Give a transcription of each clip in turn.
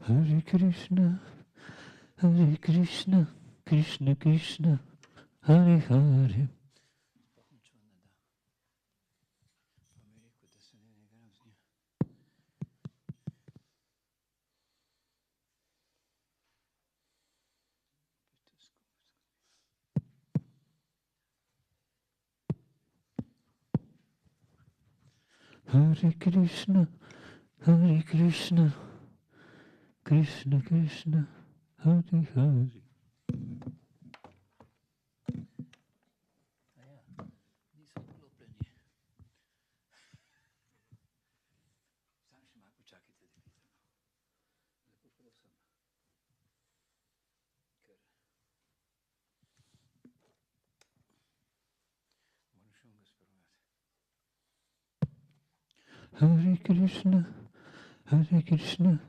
Hare Krishna, Hare Krishna, Krishna Krishna, Hare Hare. Hare Krishna, Hare Krishna, Krishna Krishna, Hare Hare. Hare Krishna, Hare Krishna.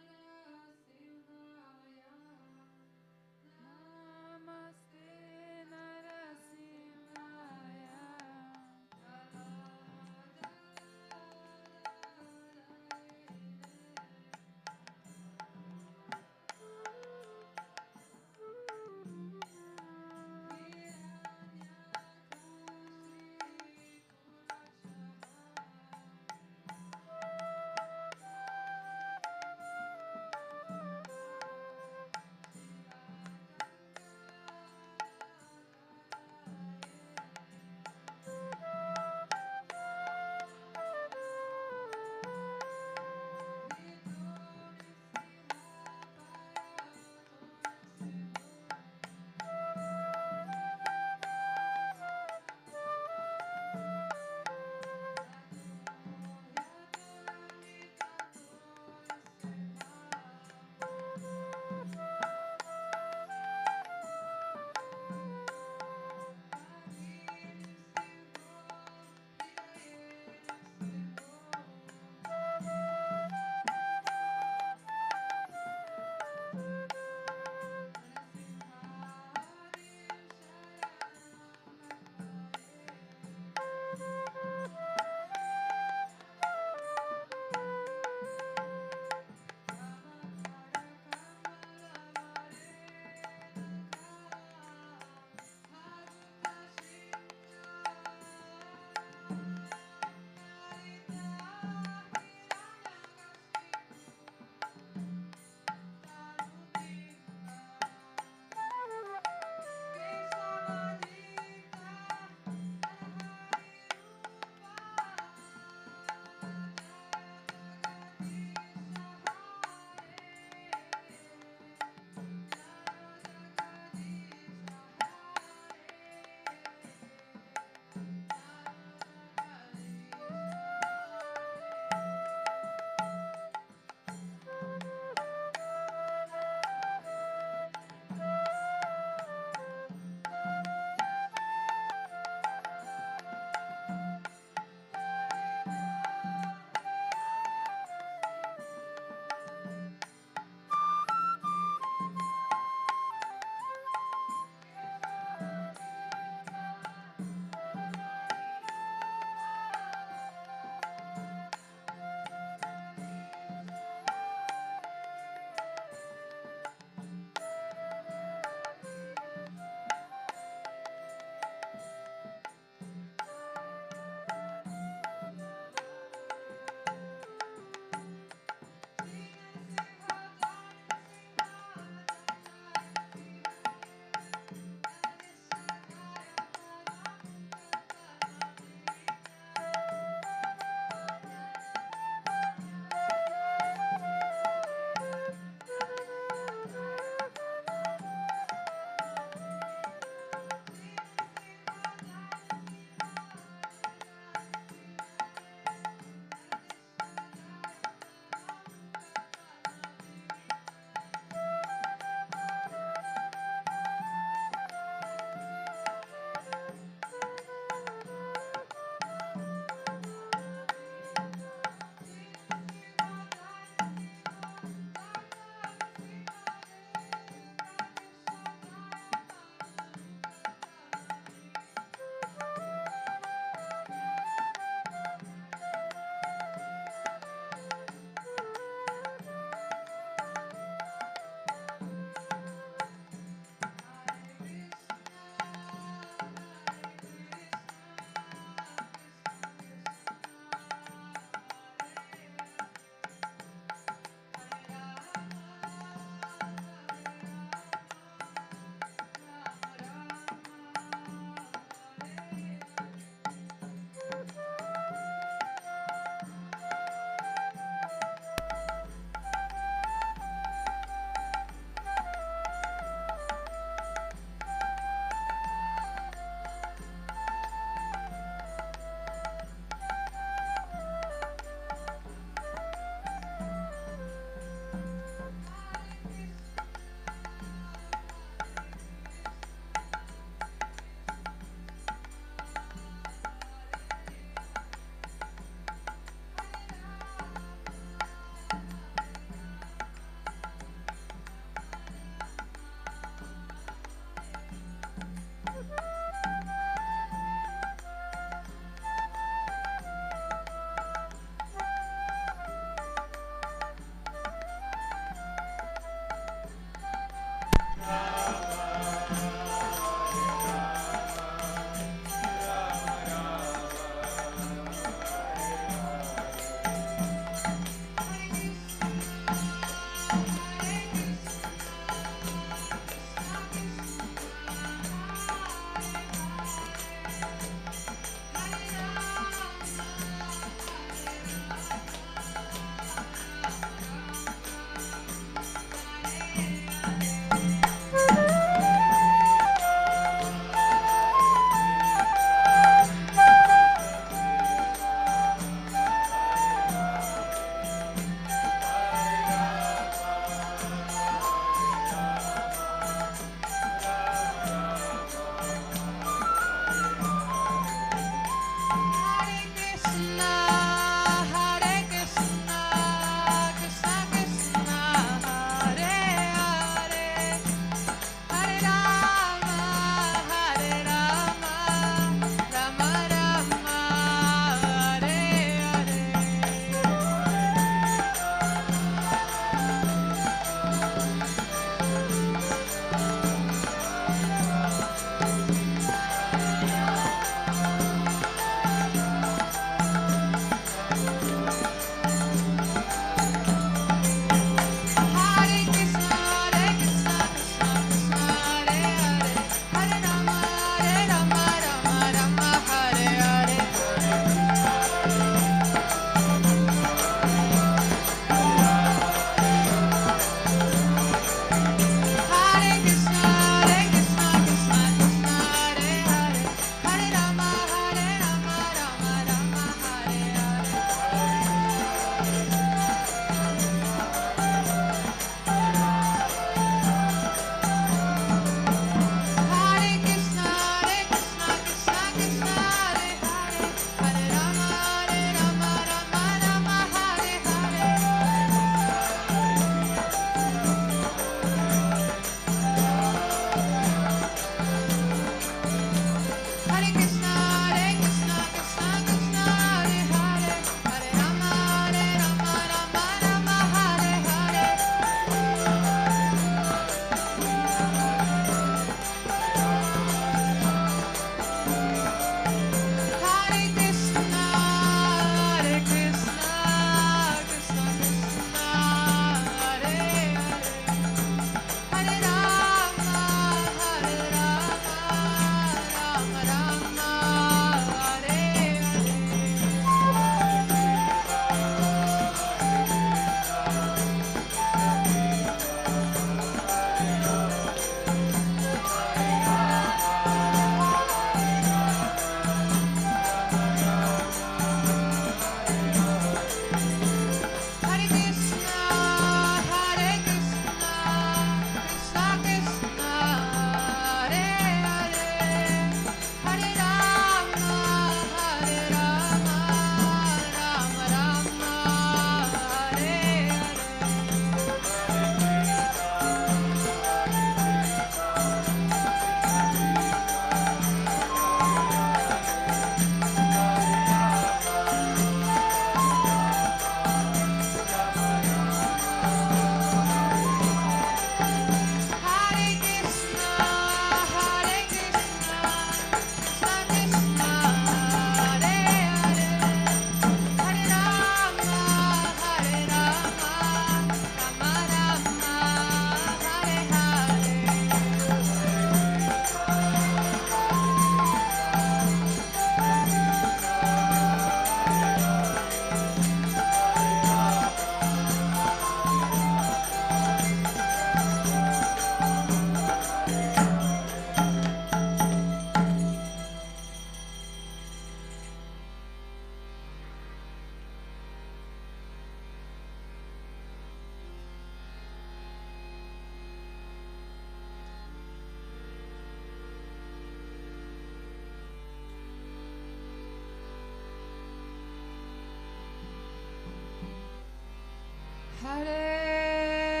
Hare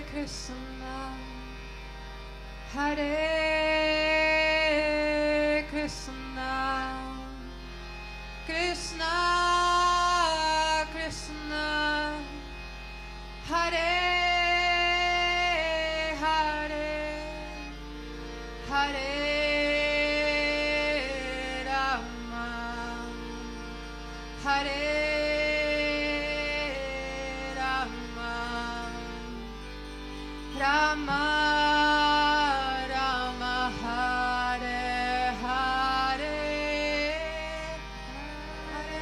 Krishna, Hare Krishna, Krishna Krishna, Hare Hare, Hare Rama, Hare Rama, Rama Rama, Hare Hare, Hare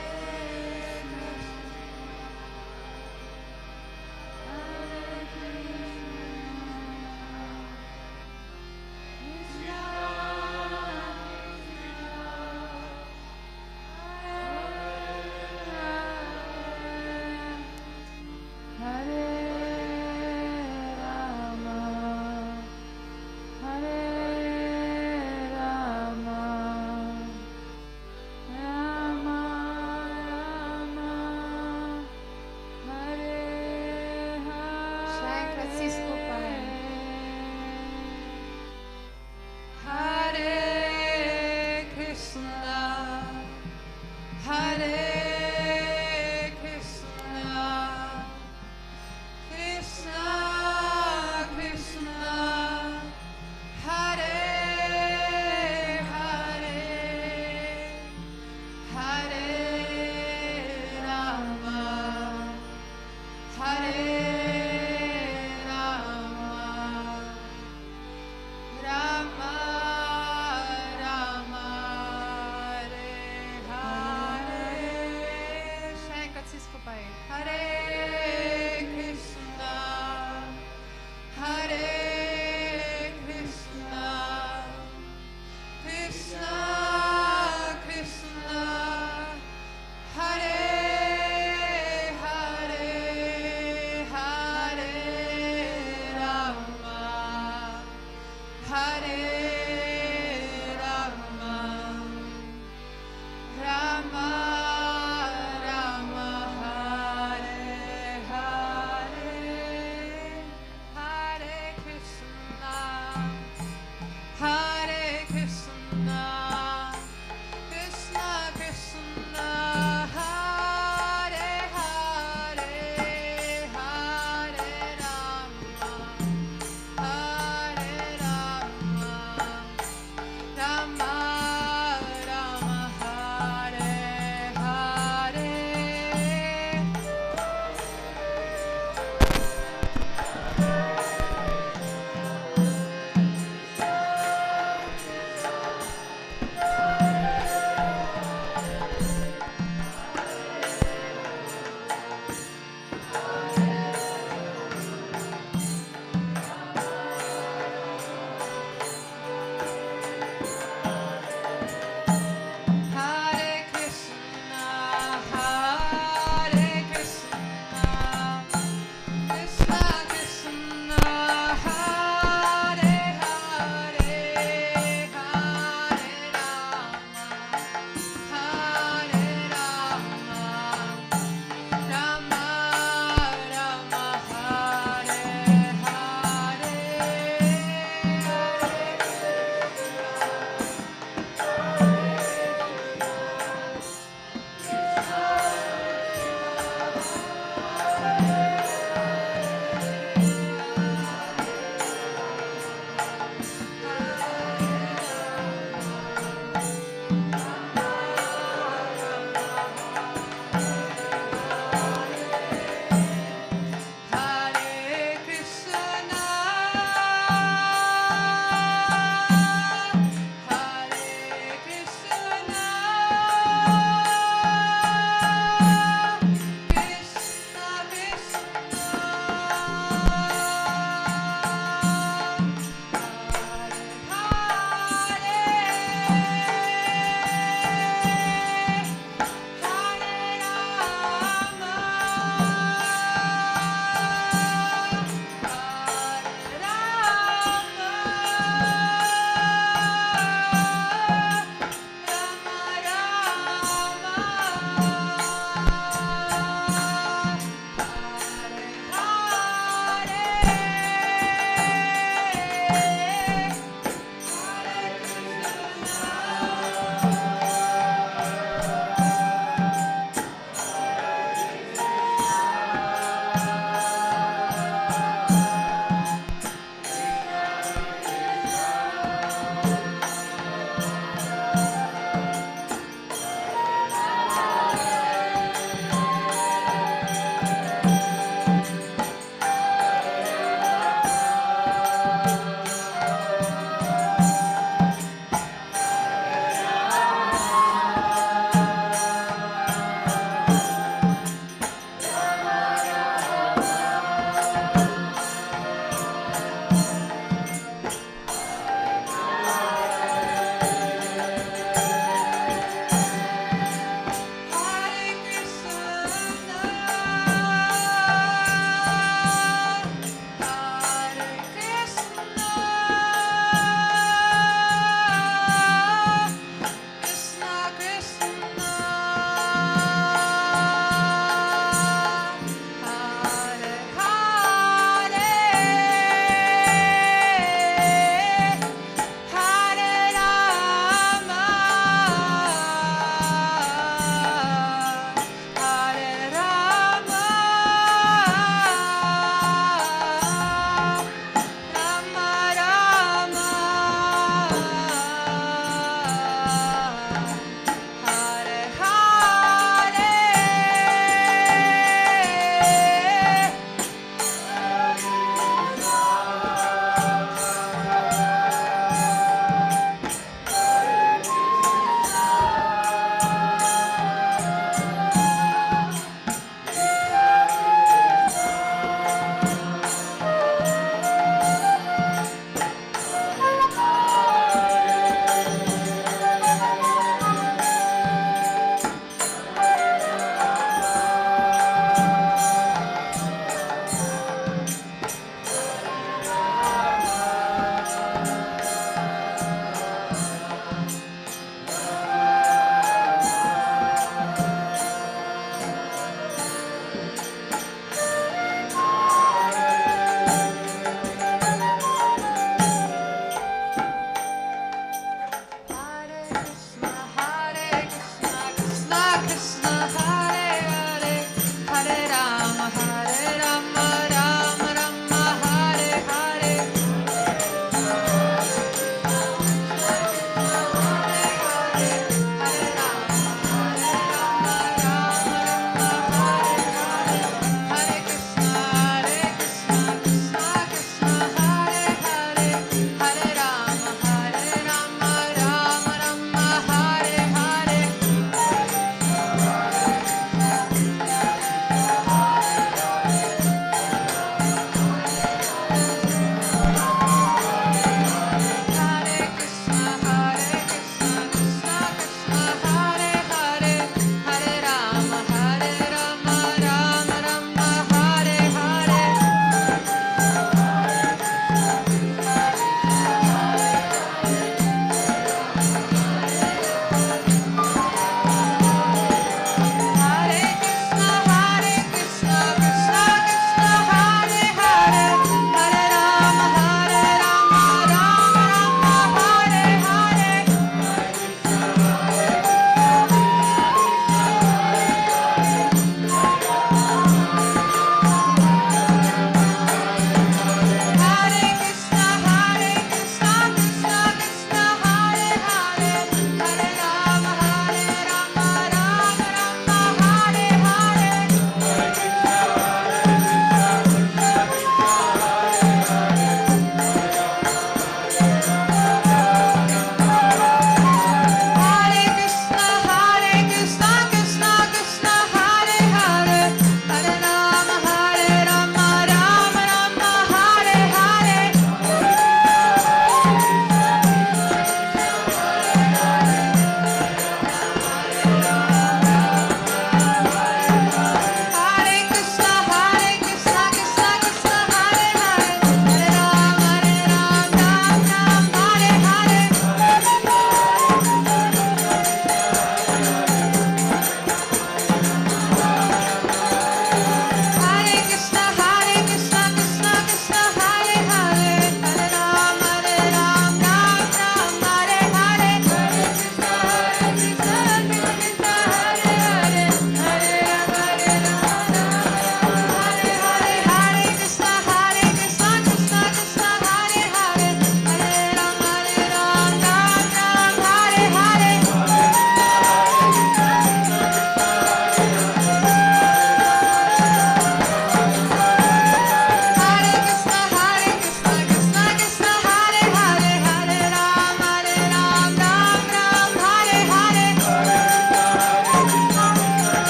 Hare Rama.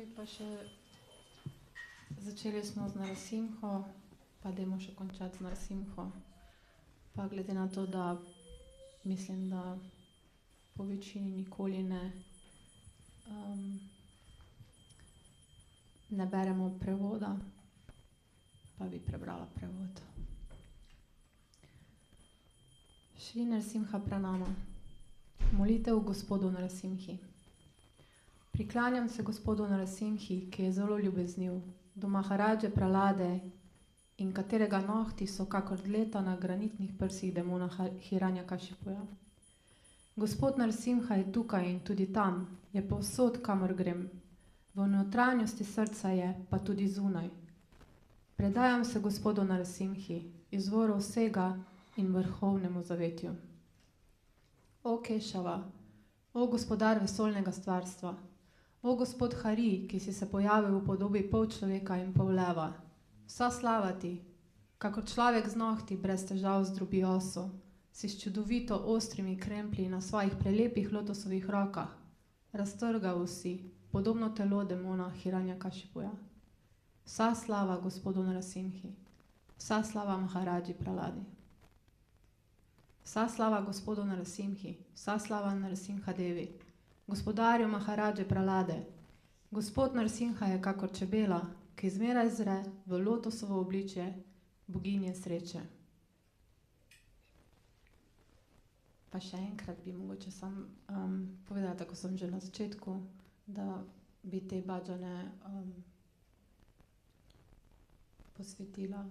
Zdaj pa še začeli smo z Narasimho, pa dajmo še končati z Narasimho. Pa glede na to, da mislim, da po večini nikoli ne beremo prevoda, pa bi prebrala prevod. Šri Narasimha pranama. Molitev Gospodu Narasimhi. Priklanjam se Gospodu Narasimhi, ki je zelo ljubezniv, do Maharadže Pralade in katerega nohti so kakor dleta na granitnih prsih demona Hiranyakashipuja. Gospod Narasimha je tukaj in tudi tam, je povsod, kamor grem. V notranjosti srca je, pa tudi zunaj. Predajam se Gospodu Narasimhi, izvoru vsega in vrhovnemu zavetju. O Kešava, o gospodar vesoljnega stvarstva, o gospod Hari, ki si se pojavil v podobi pol človeka in pol leva, vsa slava ti, kakor človek z nohti brez težav zdrobi oso, si s čudovito ostrimi kremplji na svojih prelepih lotosovih rokah, raztrgal si, podobno telo demona Hiranyakashipuja. Vsa slava Gospodu Narasimhi, vsa slava Maharadži Praladi. Vsa slava Gospodu Narasimhi, vsa slava Narasimha Devi, gospodarju Maharadže Pralade. Gospod Narasimha je kakor čebela, ki zmeraj zre v lotosovo obličje boginje sreče. Pa še enkrat bi mogoče sam povedala, tako sem že na začetku, da bi te bhađane posvetila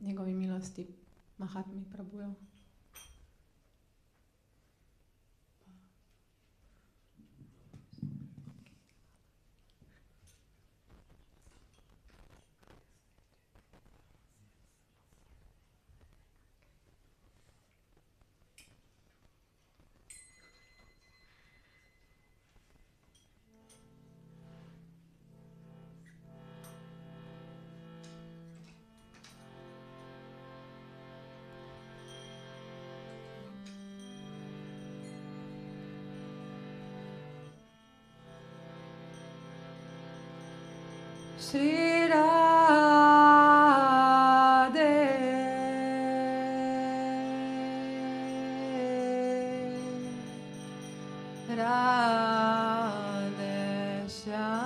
njegovi milosti Mahatmi Prabhuju. Shri Radhe, Radhe Shyam,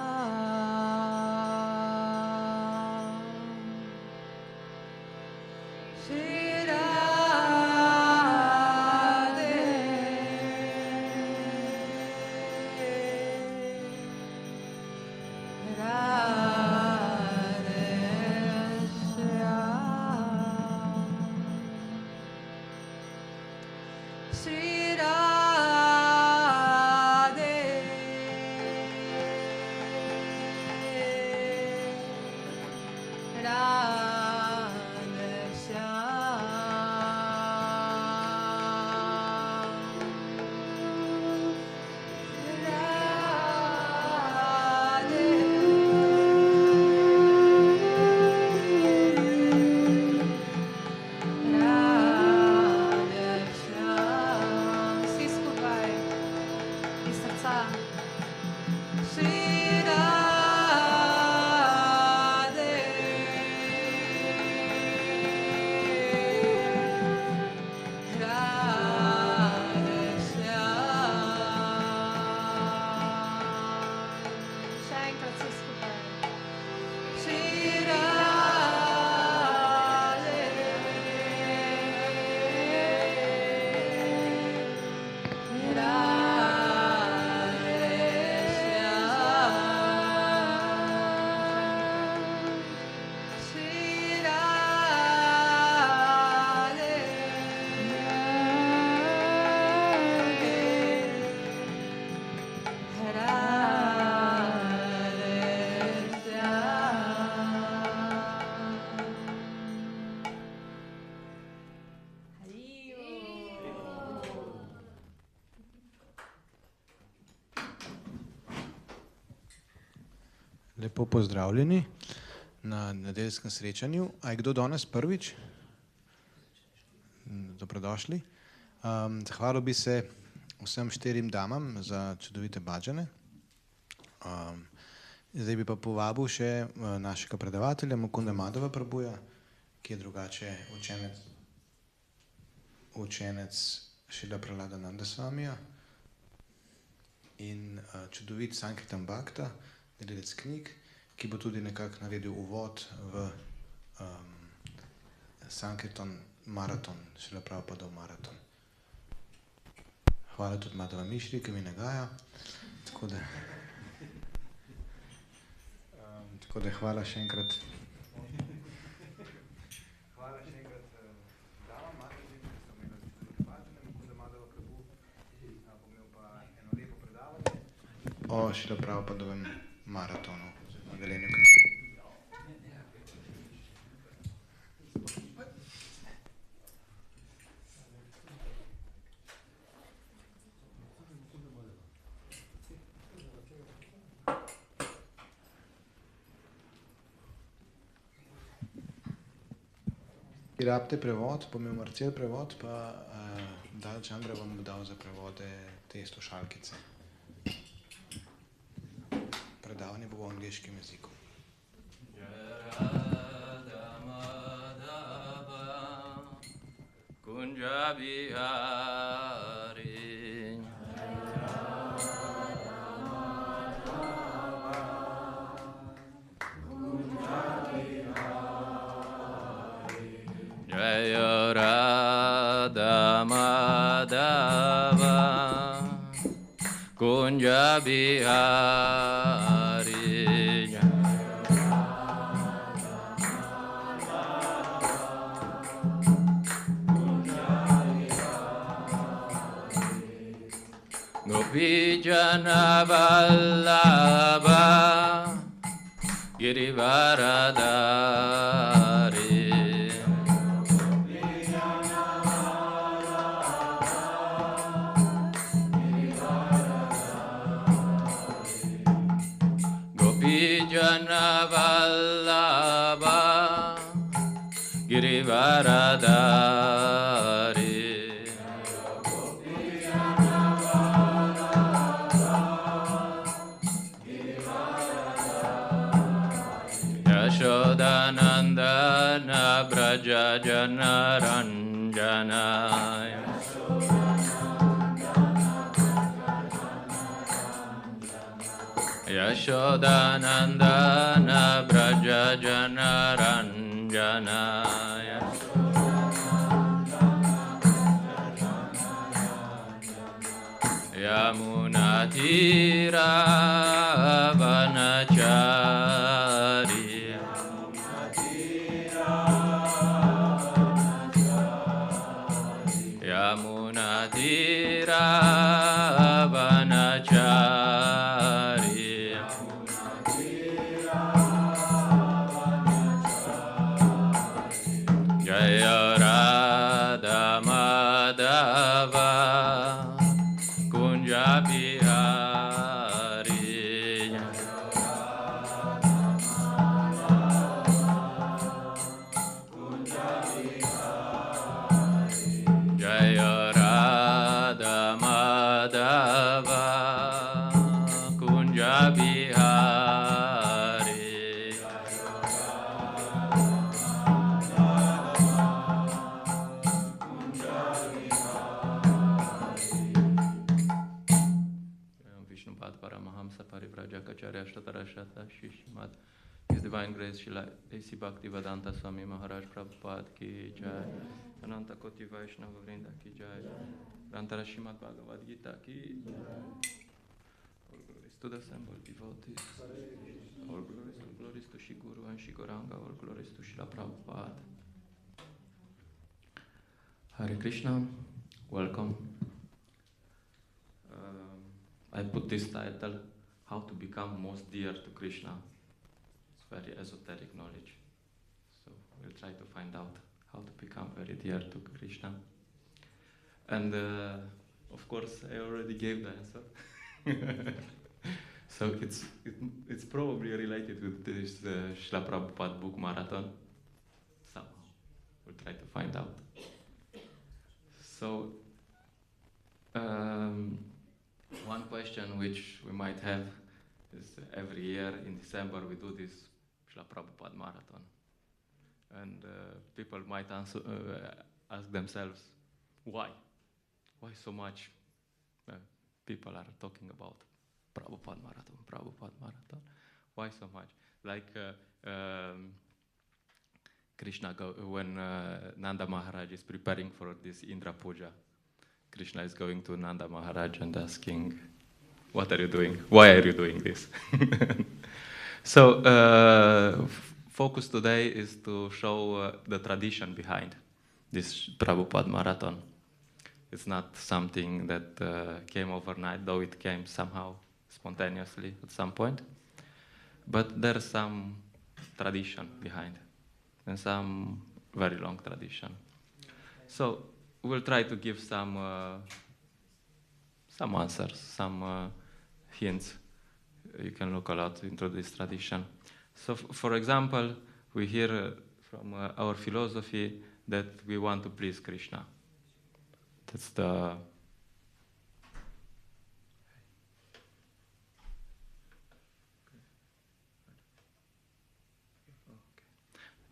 Shri Radhe, Lepo pozdravljeni na nedeljskem srečanju. A je kdo danes prvič? Dobrodošli. Zahvalil bi se vsem 4 damam za čudovite bhađane. Zdaj bi pa povabil še našega predavatelja, Mukunda Madhava Prabhuja, ki je drugače učenec Šrila Praladananda Swamija in čudovit Sankirtan Bhakta, delec knjig, ki bo tudi nekako naredil uvod v Sankirtan maraton, Šrila Prabhupadov maraton. Hvala tudi Madhava Mišri, ki mi nagaja. Tako da hvala še enkrat. Hvala še enkrat davam, Mataji, ki so imeli predavatelje, Mukunda Madhava Prabhu, bom imel pa eno lepo predavanje o Šrila Prabhupadovem maratonu v deljenju knjig. Ki rabite prevod, bom imel Marcel prevod, pa Dal Chandra vam bo dal za prevode te slušalkice. Predavanje bo v angleškem jeziku. Jaya Radha Madhava Kunja Bihari Gopi Jana Vallabha Girivaradari Jana Vallabha Girivaradari Yashodanandana Braja Jana Ranjana Yashodanandana Braja Jana Ranjana Yamuna Tira Vanachari Yamuna Tira Vanachari Jaya Radha Madhava Kunja Bihari Jaya Radha Madhava Kunja Bihari His Divine Grace Srila A.C. Bhaktivedanta Swami Maharaj Prabhupada Ki Jai, Ananta Koti Vaishnava Vrinda Ki Jai, Rantara Srimad Bhagavad Gita Ki Jai. All glories to the assembled devotees, all glories to Shri Guru and Shri Gauranga, all glories to Srila Prabhupada. Hare Krishna, welcome. I put this title, How to Become Most Dear to Krishna. It's very esoteric knowledge. So we'll try to find out how to become very dear to Krishna. And of course, I already gave the answer. So it's probably related with this Srila Prabhupada book marathon. Somehow. We'll try to find out. So, one question which we might have Every year in December we do this Srila Prabhupada marathon. And people might ask themselves, why? Why so much people are talking about Prabhupada marathon, Prabhupada marathon? Why so much? Like Krishna, when Nanda Maharaj is preparing for this Indra Puja, Krishna is going to Nanda Maharaj and asking, what are you doing? Why are you doing this? So, focus today is to show the tradition behind this Prabhupada marathon. It's not something that came overnight, though it came somehow spontaneously at some point. But there's some tradition behind, and some very long tradition. So we'll try to give some answers, some hints. You can look a lot into this tradition. So, for example, we hear from our philosophy that we want to please Krishna. That's the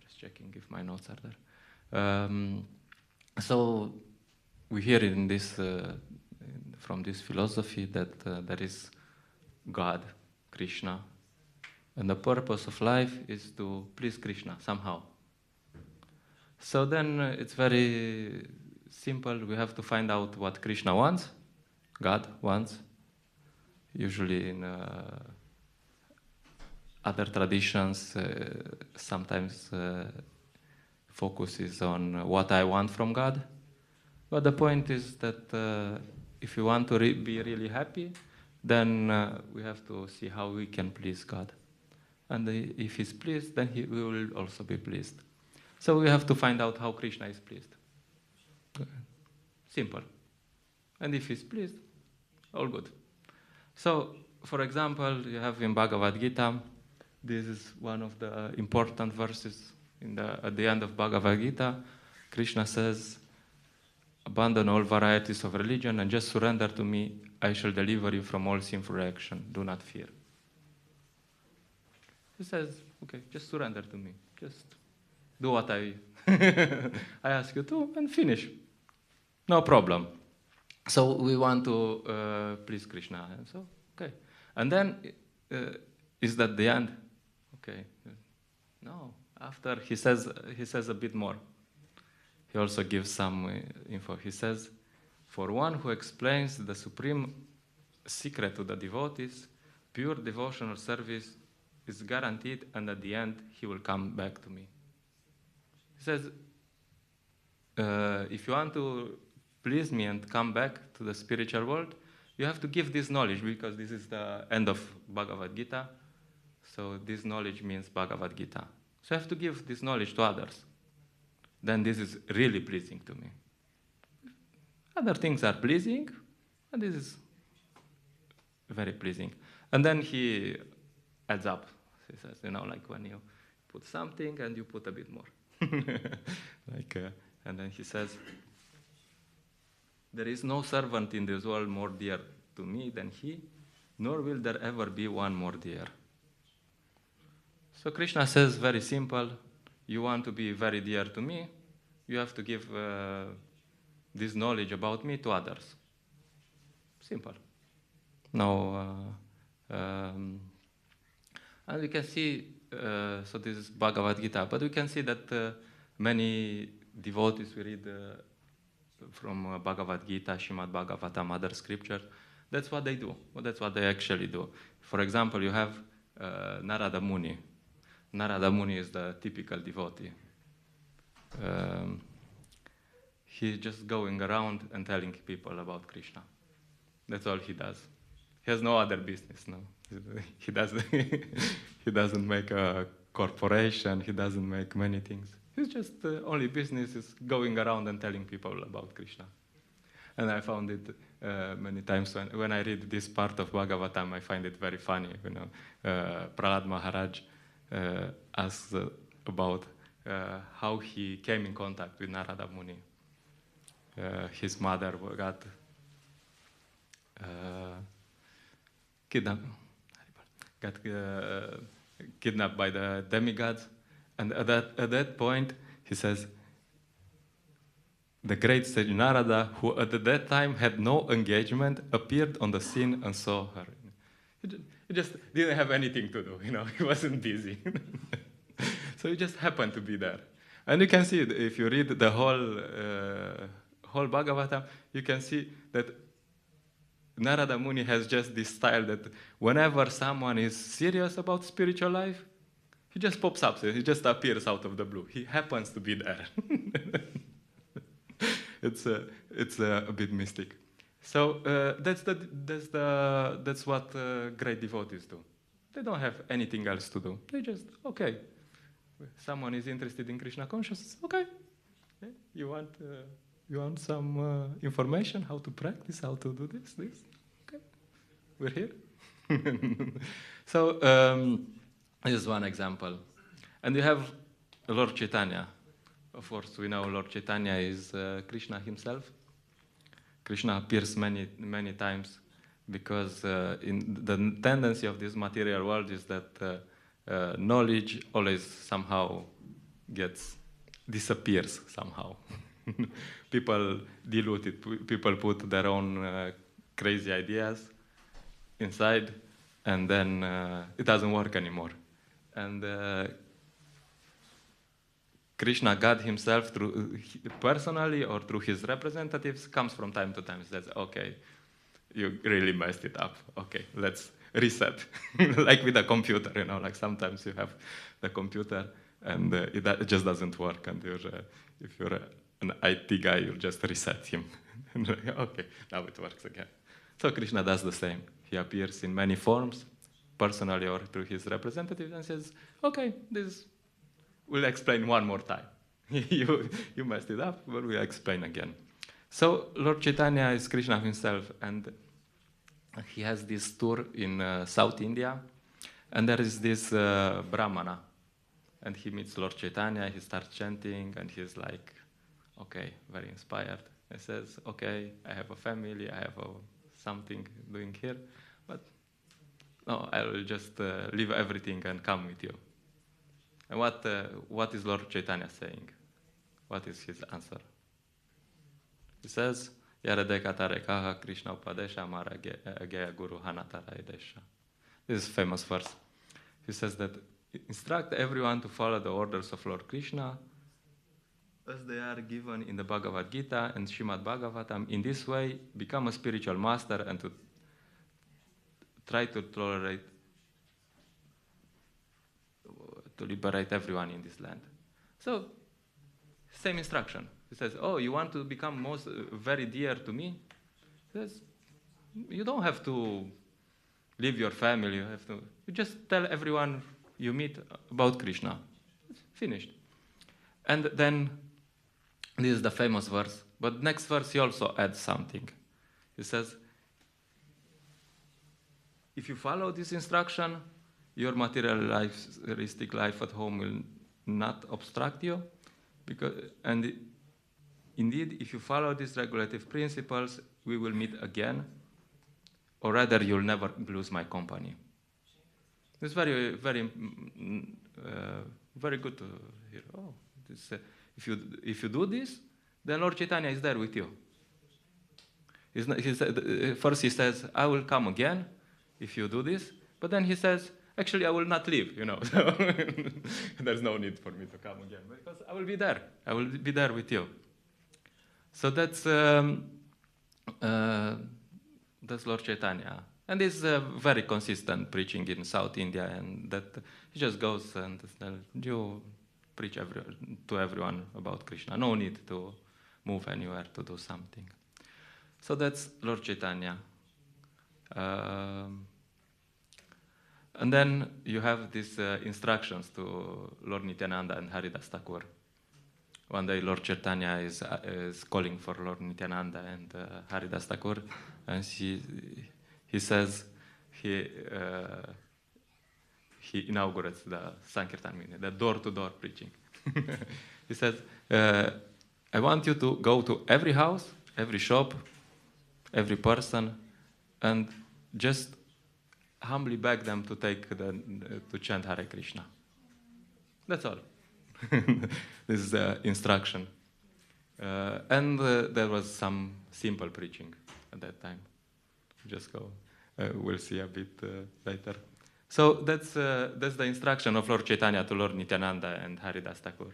just checking if my notes are there. So we hear in this from this philosophy that there is God, Krishna, and the purpose of life is to please Krishna somehow. So then it's very simple. We have to find out what Krishna wants, God wants. Usually in other traditions, sometimes focus is on what I want from God. But the point is that if you want to be really happy, then we have to see how we can please God. And if He's pleased, then we will also be pleased. So we have to find out how Krishna is pleased. Simple. And if He's pleased, all good. So, for example, you have in Bhagavad Gita, this is one of the important verses at the end of Bhagavad Gita. Krishna says, abandon all varieties of religion and just surrender to me. I shall deliver you from all sinful action. Do not fear. He says, okay, just surrender to me. Just do what I ask you to and finish. No problem. So we want to please Krishna. And so, okay. And then, is that the end? Okay. No. After he says a bit more. He also gives some info. He says, for one who explains the supreme secret to the devotees, pure devotional service is guaranteed, and at the end, he will come back to me. He says, if you want to please me and come back to the spiritual world, you have to give this knowledge, because this is the end of Bhagavad Gita. So this knowledge means Bhagavad Gita. So I have to give this knowledge to others. Then this is really pleasing to me. Other things are pleasing, and this is very pleasing. And then he adds up. He says, like when you put something and you put a bit more. And then he says, there is no servant in this world more dear to me than he, nor will there ever be one more dear. So Krishna says, very simple, you want to be very dear to me, you have to give this knowledge about me to others. Simple. Now, and we can see, so this is Bhagavad Gita, but we can see that many devotees we read from Bhagavad Gita, Srimad Bhagavatam, other scriptures, that's what they do. Well, that's what they actually do. For example, you have Narada Muni. Narada Muni is the typical devotee. He's just going around and telling people about Krishna. That's all he does. He has no other business, no. He doesn't make a corporation, he doesn't make many things. His just only business is going around and telling people about Krishna. And I found it many times when I read this part of Bhagavatam, I find it very funny. Prahlad Maharaj asks about how he came in contact with Narada Muni. His mother got kidnapped. got kidnapped by the demigods. And at that point, he says, the great sage Narada, who at that time had no engagement, appeared on the scene and saw her. He just didn't have anything to do, he wasn't busy. So he just happened to be there. And you can see, if you read the whole Bhagavatam, you can see that Narada Muni has just this style that whenever someone is serious about spiritual life, he just pops up, he just appears out of the blue. He happens to be there. It's a bit mystic. So that's what great devotees do. They don't have anything else to do. They just, okay, someone is interested in Krishna consciousness, okay. You want some information, how to practice, how to do this? Okay, we're here. So this is one example. And you have Lord Chaitanya. Of course, we know Lord Chaitanya is Krishna himself. Krishna appears many, many times because in the tendency of this material world is that knowledge always somehow disappears somehow. People dilute it. People put their own crazy ideas inside, and then it doesn't work anymore. And Krishna, God himself, personally or through his representatives, comes from time to time and says, okay, you really messed it up. Okay, let's reset. Like with a computer, like sometimes you have the computer and it just doesn't work. And if you're an IT guy, you'll just reset him. Okay, now it works again. So Krishna does the same. He appears in many forms, personally or through his representatives, and says, okay, this we'll explain one more time. you messed it up, but we'll explain again. So Lord Chaitanya is Krishna himself, and he has this tour in South India, and there is this Brahmana, and he meets Lord Chaitanya, he starts chanting, and he's like, okay, very inspired. He says, okay, I have a family, I have something doing here, but no, I will just leave everything and come with you. And what is Lord Chaitanya saying? What is his answer? He says, Yaradekatare Krishna Upadesha Mara Gaya Guru Hanatara Idesha. This is a famous verse. He says that instruct everyone to follow the orders of Lord Krishna as they are given in the Bhagavad Gita and Srimad Bhagavatam. In this way, become a spiritual master and to try to liberate everyone in this land. So, same instruction. He says, oh, you want to become very dear to me? He says, you don't have to leave your family. You just tell everyone you meet about Krishna. It's finished. And then, this is the famous verse, but next verse he also adds something. He says, if you follow this instruction, your materialistic life at home will not obstruct you. And indeed, if you follow these regulative principles, we will meet again, or rather, you'll never lose my company. It's very, very, very good to hear. Oh, this, if you do this, then Lord Chaitanya is there with you. First he says, I will come again if you do this, but then he says, actually, I will not leave, So there's no need for me to come again because I will be there. I will be there with you. So that's Lord Chaitanya. And this is very consistent preaching in South India, and that he just goes and you preach to everyone about Krishna. No need to move anywhere to do something. So that's Lord Chaitanya. And then you have these instructions to Lord Nityananda and Haridas Thakur. One day Lord Chaitanya is calling for Lord Nityananda and Haridas Thakur, and he says he inaugurates the Sankirtan meeting, the door-to-door preaching. He says, I want you to go to every house, every shop, every person, and just humbly beg them to to chant Hare Krishna. That's all. This is the instruction. And there was some simple preaching at that time. Just go. We'll see a bit later. So that's the instruction of Lord Chaitanya to Lord Nityananda and Haridas Thakur.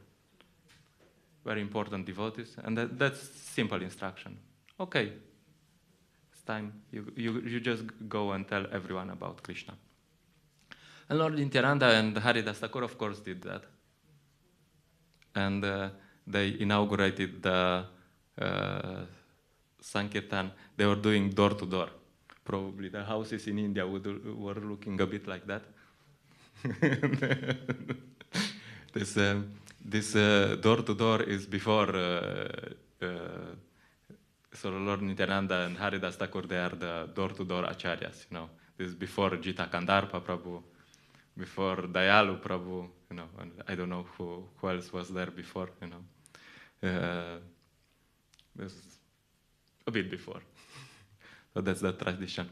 Very important devotees, and that's simple instruction. Okay, it's time. You just go and tell everyone about Krishna. And Lord Nityananda and Haridas Thakur, of course, did that. And they inaugurated the Sankirtan. They were doing door to door. Probably the houses in India were looking a bit like that. This door to door is before so Lord Nityananda and Haridas Thakur, they are the door to door acharyas. This is before Jita Kandarpa Prabhu, before Dayalu Prabhu. And I don't know who else was there before. This a bit before. So that's the tradition.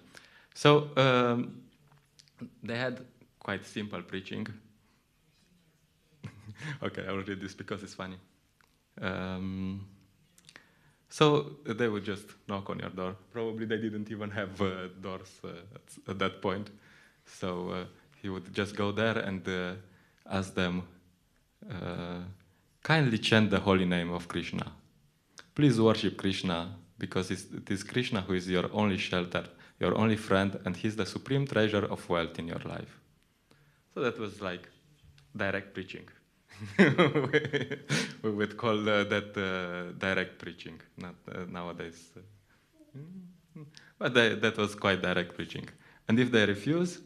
So they had quite simple preaching. Okay, I will read this because it's funny. So they would just knock on your door. Probably they didn't even have doors at that point. So he would just go there and ask them, kindly chant the holy name of Krishna. Please worship Krishna, because it is Krishna who is your only shelter, your only friend, and he's the supreme treasure of wealth in your life. So that was like direct preaching. We would call that direct preaching, not nowadays. But that was quite direct preaching. And if they refuse,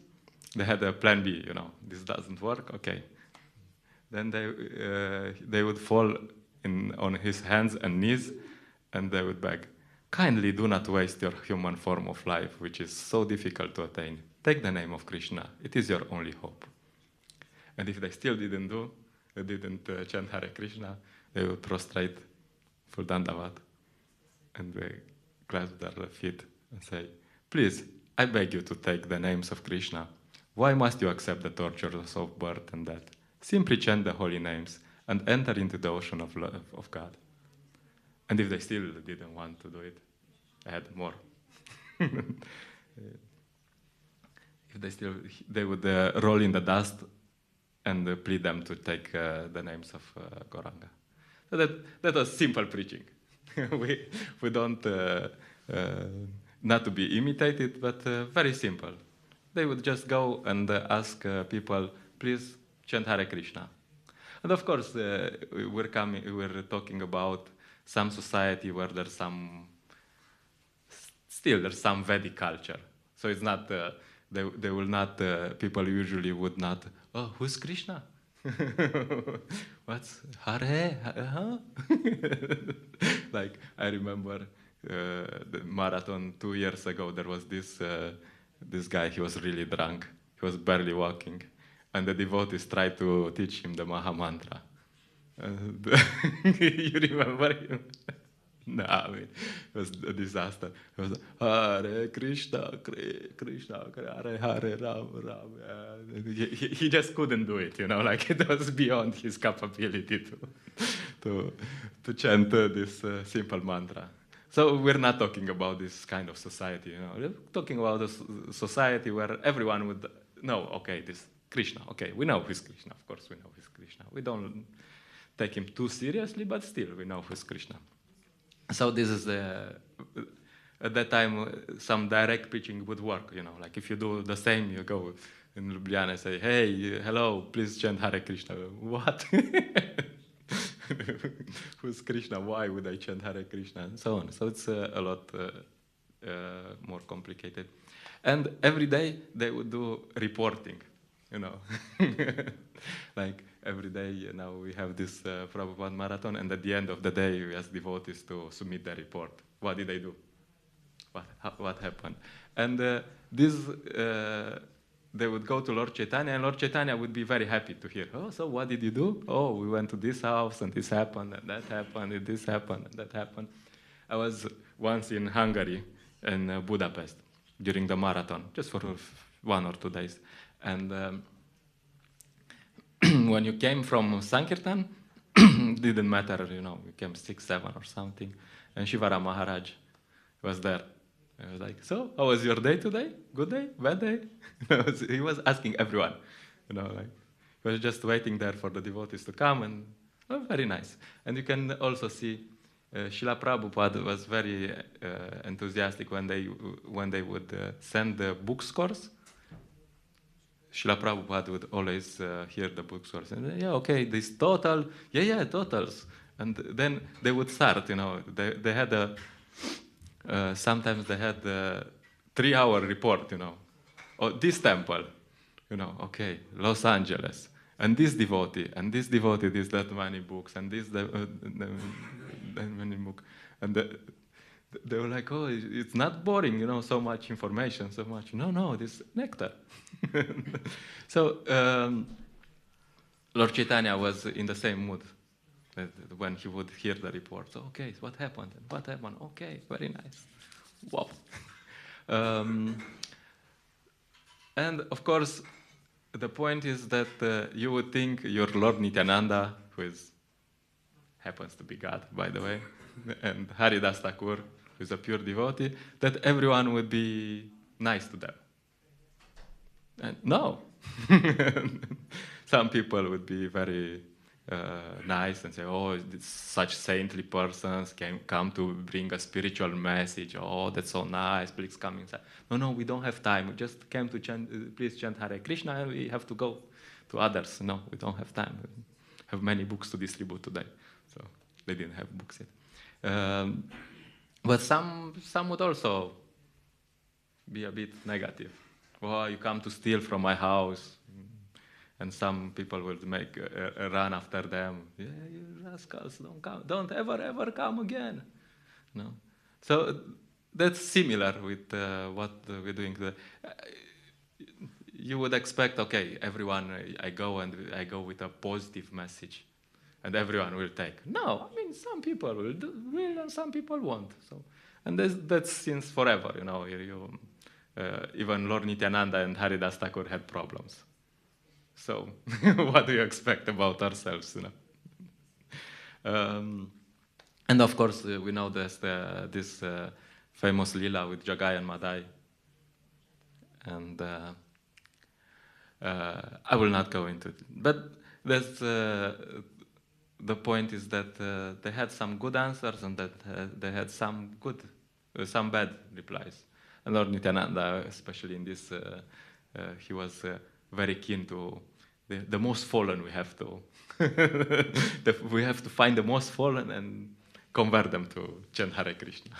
they had a plan B, this doesn't work, okay. Then they would fall on his hands and knees, and they would beg, kindly do not waste your human form of life, which is so difficult to attain. Take the name of Krishna. It is your only hope. And if they still didn't chant Hare Krishna, they would prostrate for Dandavat, and they clasp their feet and say, please, I beg you to take the names of Krishna. Why must you accept the tortures of birth and death? Simply chant the holy names and enter into the ocean of love of God. And if they still didn't want to do it, I had more. They would roll in the dust and plead them to take the names of Gauranga. So that was simple preaching. we don't, not to be imitated, but very simple. They would just go and ask people, please chant Hare Krishna. And of course, we're talking about some society where there's some Vedic culture. So it's not, they will not, people usually would not, oh, who's Krishna? What's Hare? Huh? Like, I remember the marathon 2 years ago, there was this guy, he was really drunk. He was barely walking. And the devotees tried to teach him the Maha Mantra. You remember him? No, I mean, it was a disaster. It was Hare Krishna, Krishna, Hare Hare, Ram, Ram. He just couldn't do it, like it was beyond his capability to chant this simple mantra. So we're not talking about this kind of society, We're talking about a society where everyone would know, okay, this Krishna, okay, we know who's Krishna, of course we know who's Krishna. We don't take him too seriously, but still we know who's Krishna. So this is at that time, some direct preaching would work, like if you do the same, you go in Ljubljana and say, hey, hello, please chant Hare Krishna. What? Who's Krishna? Why would I chant Hare Krishna? And so on. So it's a lot more complicated. And every day they would do reporting, like every day now we have this Prabhupada marathon, and at the end of the day we ask devotees to submit their report. What did they do? What happened? And they would go to Lord Chaitanya, and Lord Chaitanya would be very happy to hear, oh, so what did you do? Oh, we went to this house, and this happened, and that happened, and this happened, and that happened. I was once in Hungary, in Budapest, during the marathon, just for 1 or 2 days. And when you came from Sankirtan, didn't matter, you know, you came 6, 7 or something, and Shivara Maharaj was there. I was like, so, how was your day today? Good day? Bad day? He was asking everyone, you know, like, he was just waiting there for the devotees to come, and very nice. And you can also see Srila Prabhupada was very enthusiastic when they would send the book scores. Srila Prabhupada would always hear the book scores and yeah, okay, this total, yeah, totals. And then they would start, you know, they had a, sometimes they had a 3-hour report, you know, oh, this temple, you know, okay, Los Angeles, and this devotee did that many books, and this that many books, and they were like, oh, it's not boring, you know, so much information, so much. No, this nectar. So Lord Chaitanya was in the same mood when he would hear the reports. Okay, so what happened? What happened? Okay, very nice. Wow. And of course, the point is that you would think your Lord Nityananda, who happens to be God, by the way, and Haridas Thakur, who is a pure devotee, that everyone would be nice to them. And no. Some people would be very nice and say, oh, such saintly persons come to bring a spiritual message. Oh, that's so nice. Please come inside. No, we don't have time. We just came to chant, please chant Hare Krishna, and we have to go to others. No, we don't have time. We have many books to distribute today. So they didn't have books yet. But some would also be a bit negative. Oh, you come to steal from my house. And some people will make a run after them. Yeah, you rascals, don't ever come again. No. So that's similar with what we're doing. You would expect, okay, everyone, I go with a positive message, and everyone will take. No, I mean, some people will and some people won't. So, and that's since forever, you know. Even Lord Nityananda and Haridas Thakur had problems. So, what do you expect about ourselves, you know? And of course, we know there's this famous lila with Jagai and Madai. And I will not go into it. But there's, the point is that they had some good answers and that they had some bad replies. And Lord Nityananda, especially in this, he was very keen to the most fallen. We have to we have to find the most fallen and convert them to chant Hare Krishna.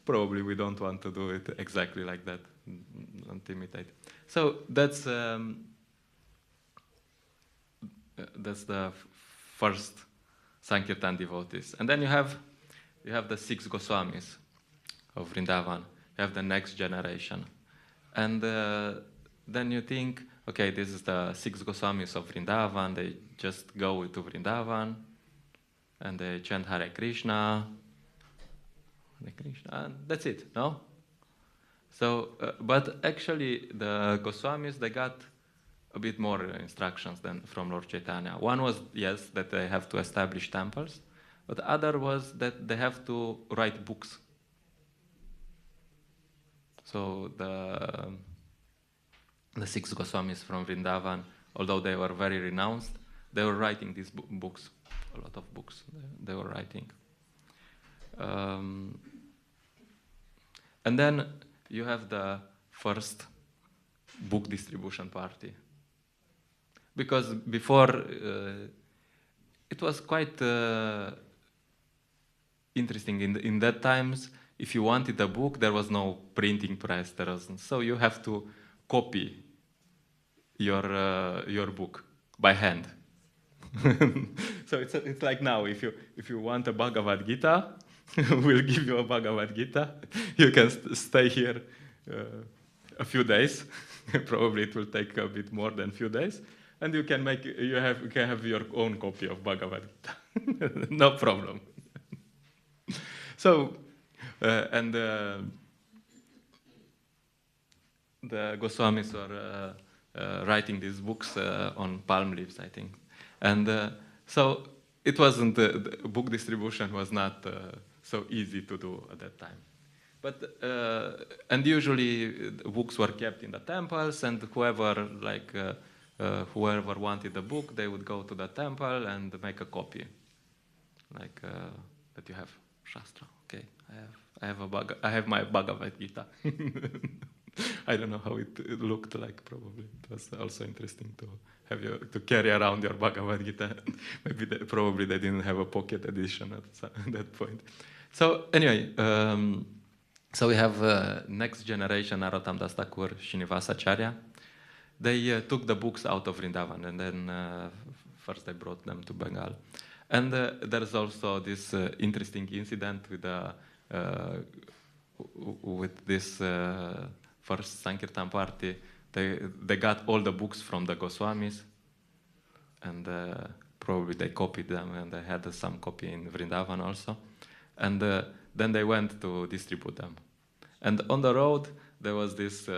Probably we don't want to do it exactly like that, don't imitate. So that's the first Sankirtan devotees, and then you have the 6 Goswamis of Vrindavan. You have the next generation, and then you think, okay, this is the 6 Goswamis of Vrindavan. They just go to Vrindavan and they chant Hare Krishna, and that's it, no? So, but actually, the Goswamis, they got a bit more instructions than from Lord Chaitanya. One was, yes, that they have to establish temples, but the other was that they have to write books. So the 6 Goswamis from Vrindavan, although they were very renounced, they were writing these books, a lot of books they were writing. And then you have the first book distribution party. Because before, it was quite interesting. In that times, if you wanted a book, there was no printing press. So you have to copy your book by hand. So it's like now, if you want a Bhagavad Gita, we'll give you a Bhagavad Gita. You can stay here a few days. Probably it will take a bit more than a few days, and you can have your own copy of Bhagavad Gita. No problem. So the Goswamis were writing these books on palm leaves, I think. And so it wasn't, the book distribution was not so easy to do at that time. But, and usually books were kept in the temples, and whoever wanted the book, they would go to the temple and make a copy. Like that you have Shastra, okay, I have my Bhagavad Gita. I don't know how it looked like, probably. It was also interesting to have to carry around your Bhagavad Gita. Maybe probably they didn't have a pocket edition at that point. So anyway, so we have next generation, Narottam Das Thakur, Srinivasacharya. They took the books out of Vrindavan, and then first they brought them to Bengal. And there's also this interesting incident with this first Sankirtan party. They got all the books from the Goswamis, and probably they copied them, and they had some copy in Vrindavan also. And then they went to distribute them. And on the road, there was this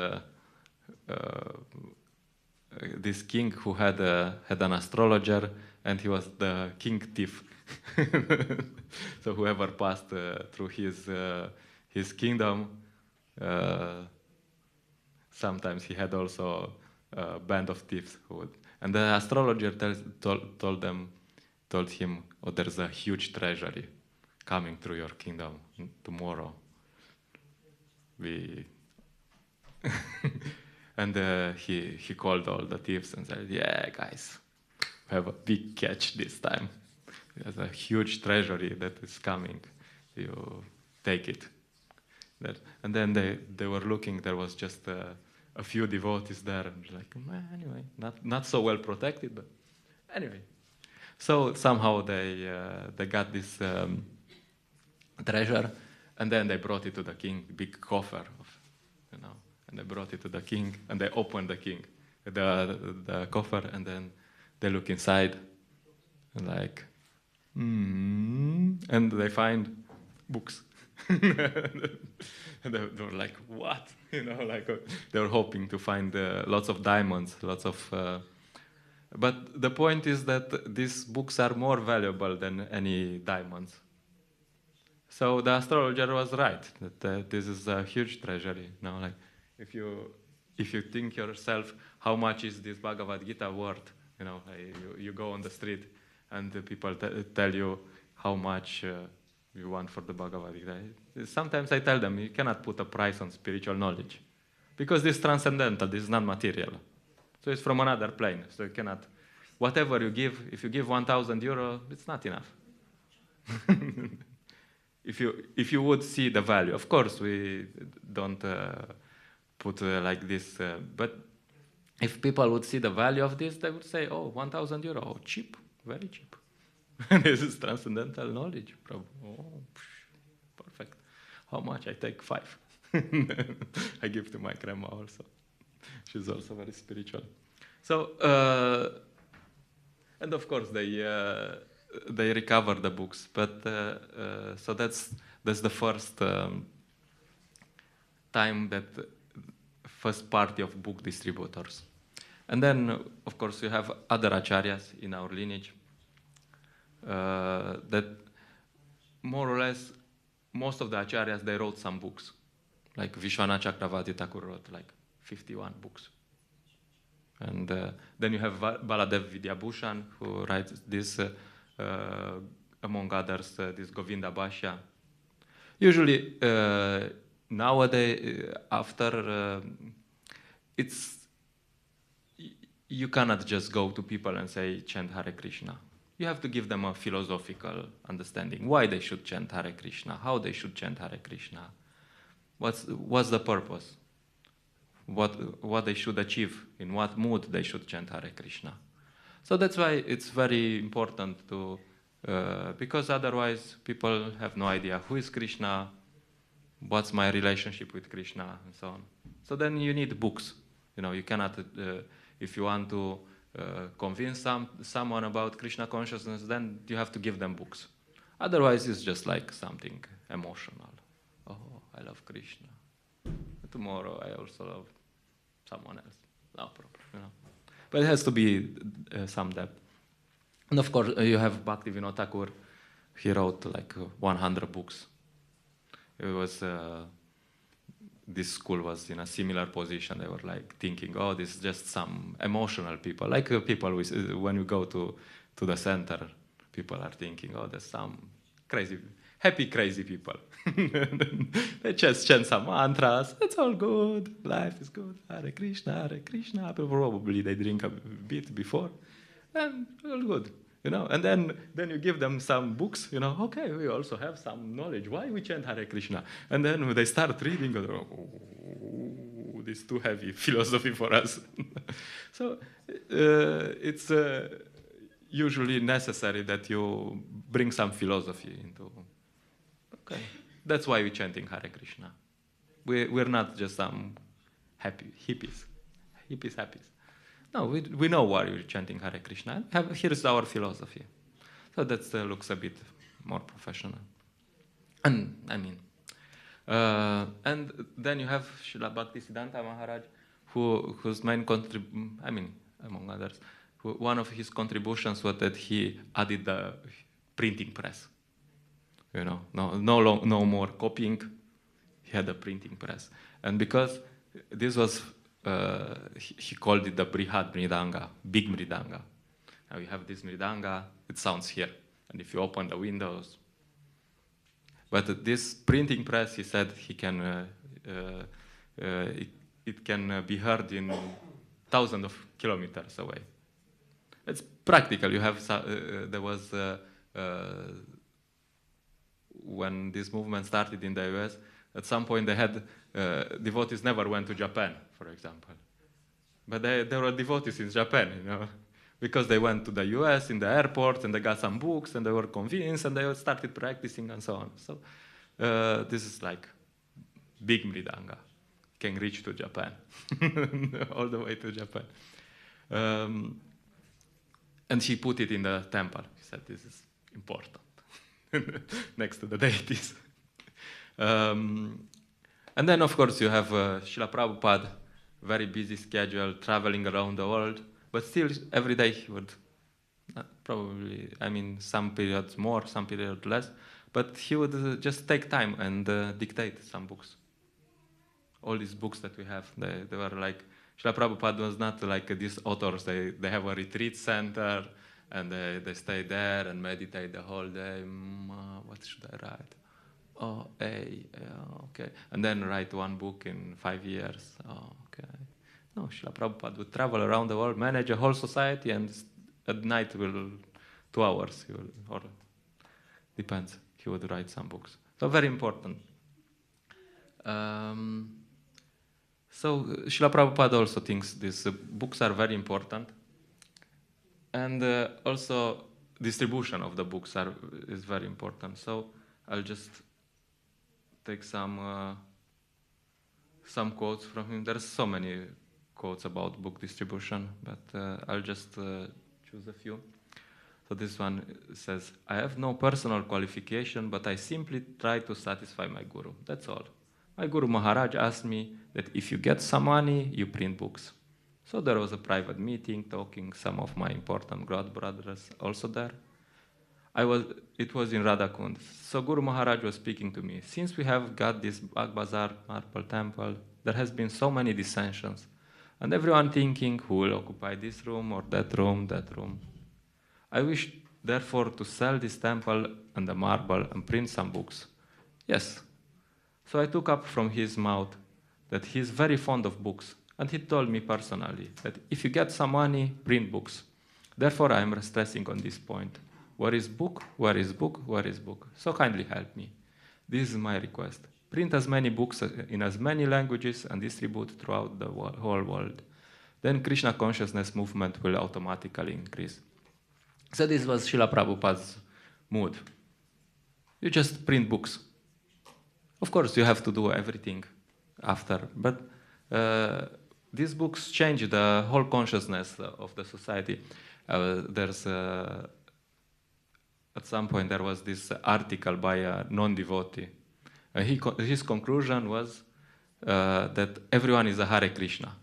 this king who had an astrologer, and he was the king thief. So whoever passed through his kingdom, sometimes he had also a band of thieves who would. And the astrologer told him, "Oh, there's a huge treasury coming through your kingdom tomorrow." And he called all the thieves and said, "Yeah, guys, we have a big catch this time. There's a huge treasury that is coming. You take it." And then they were looking. There was just a few devotees there, and like, anyway, not so well protected, but anyway. So somehow they got this treasure, and then they brought it to the king, big coffer, and they brought it to the king, and they opened the coffer, and then they look inside, and like, and they find books. And they were like, "What?" Like they were hoping to find lots of diamonds, lots of. But the point is that these books are more valuable than any diamonds. So the astrologer was right that this is a huge treasury. Like if you think yourself, how much is this Bhagavad Gita worth? You go on the street, and the people tell you how much you want for the Bhagavad Gita. Sometimes I tell them, you cannot put a price on spiritual knowledge, because this is transcendental, this is not material. So it's from another plane. So you cannot, whatever you give, if you give 1,000 euro, it's not enough. If you would see the value, of course we don't put like this, but if people would see the value of this, they would say, "Oh, 1,000 euro, oh, cheap, very cheap." This is transcendental knowledge. Oh, perfect. How much? I take 5. I give to my grandma also. She's also very spiritual. So, and of course they recover the books. But so that's the first time that first party of book distributors. And then, of course, you have other acharyas in our lineage. That more or less, most of the acharyas, they wrote some books. Like Vishwanath Chakravarti Thakur wrote like 51 books. And then you have Baladev Vidyabhushan, who writes this, among others, this Govinda Bhashya. Usually, nowadays, after, you cannot just go to people and say, chant Hare Krishna. You have to give them a philosophical understanding, why they should chant Hare Krishna, how they should chant Hare Krishna, what's the purpose, what they should achieve, in what mood they should chant Hare Krishna. So that's why it's very important to, because otherwise people have no idea who is Krishna, what's my relationship with Krishna, and so on. So then you need books. You cannot, if you want to convince someone about Krishna consciousness, then you have to give them books. Otherwise, it's just like something emotional. Oh, I love Krishna. Tomorrow, I also love someone else. No problem, But it has to be some depth. And of course, you have Bhaktivinoda Thakur. He wrote like 100 books. It was this school was in a similar position. They were like thinking, oh, this is just some emotional people, like people when you go to the center, people are thinking, oh, there's some crazy, happy, crazy people. They just chant some mantras. It's all good. Life is good. Hare Krishna, Hare Krishna. Probably they drink a bit before, and all good. And then you give them some books, okay, we also have some knowledge. Why we chant Hare Krishna? And then when they start reading, oh, this is too heavy philosophy for us. So it's usually necessary that you bring some philosophy into. Okay, that's why we're chanting Hare Krishna. We're not just some happy hippies. No, we know why we're chanting Hare Krishna. Here's our philosophy. So that looks a bit more professional. And and then you have Srila Bhaktisiddhanta Maharaj, whose main among others, one of his contributions was that he added the printing press. No more copying. He had a printing press, and because this was. He called it the Brihad Mridanga, big Mridanga. Now you have this Mridanga, it sounds here. And if you open the windows. But this printing press, he said, it can be heard in thousands of kilometers away. It's practical. You have, there was, when this movement started in the US, at some point they had, devotees never went to Japan, for example. But there were devotees in Japan, because they went to the US in the airport and they got some books and they were convinced and they started practicing and so on. So this is like big Mridanga. Can reach to Japan, all the way to Japan. And he put it in the temple. He said, this is important, next to the deities. And then, of course, you have Srila Prabhupada, very busy schedule, traveling around the world, but still every day he would probably, some periods more, some periods less, but he would just take time and dictate some books. All these books that we have, they were like, Srila Prabhupada was not like these authors, they have a retreat center, and they stay there and meditate the whole day. What should I write? Oh, okay. And then write one book in 5 years. Oh, okay. No, Srila Prabhupada would travel around the world, manage a whole society, and at night 2 hours, or depends, he would write some books. So very important. So Srila Prabhupada also thinks these books are very important. And also distribution of the books is very important. So I'll just take some quotes from him. There's so many quotes about book distribution, but I'll just choose a few. So this one says, I have no personal qualification, but I simply try to satisfy my guru. That's all. My Guru Maharaj asked me that if you get some money, you print books. So there was a private meeting, talking, some of my important god brothers also there. It was in Radhakund. So Guru Maharaj was speaking to me. Since we have got this Bag Bazar marble temple, there has been so many dissensions. And everyone thinking who will occupy this room or that room, that room. I wish, therefore, to sell this temple and the marble and print some books. Yes. So I took up from his mouth that he is very fond of books. And he told me personally that if you get some money, print books. Therefore, I am stressing on this point. Where is book? Where is book? Where is book? So kindly help me. This is my request. Print as many books in as many languages and distribute throughout the whole world. Then Krishna consciousness movement will automatically increase. So this was Srila Prabhupada's mood. You just print books. Of course, you have to do everything after, but these books change the whole consciousness of the society. At some point there was this article by a non-devotee. His conclusion was that everyone is a Hare Krishna.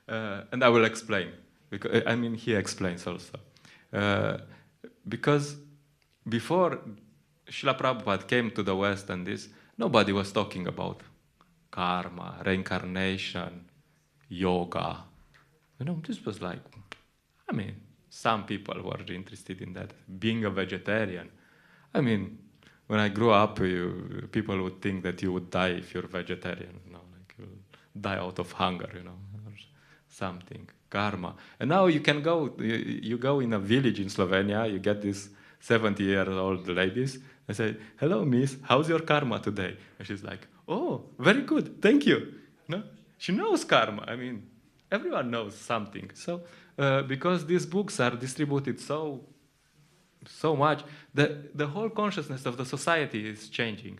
And I will explain. Because, I mean, he explains also. Because before Srila Prabhupada came to the West and this, nobody was talking about karma, reincarnation, yoga. You know, this was like, I mean, some people were interested in that. Being a vegetarian. I mean, when I grew up, people would think that you would die if you're vegetarian, you know, like you'll die out of hunger, you know, or something, karma. And now you can go, you go in a village in Slovenia, you get these 70-year-old ladies, and say, hello, miss, how's your karma today? And she's like, oh, very good, thank you. No? She knows karma. I mean, everyone knows something. So, because these books are distributed so much, the whole consciousness of the society is changing.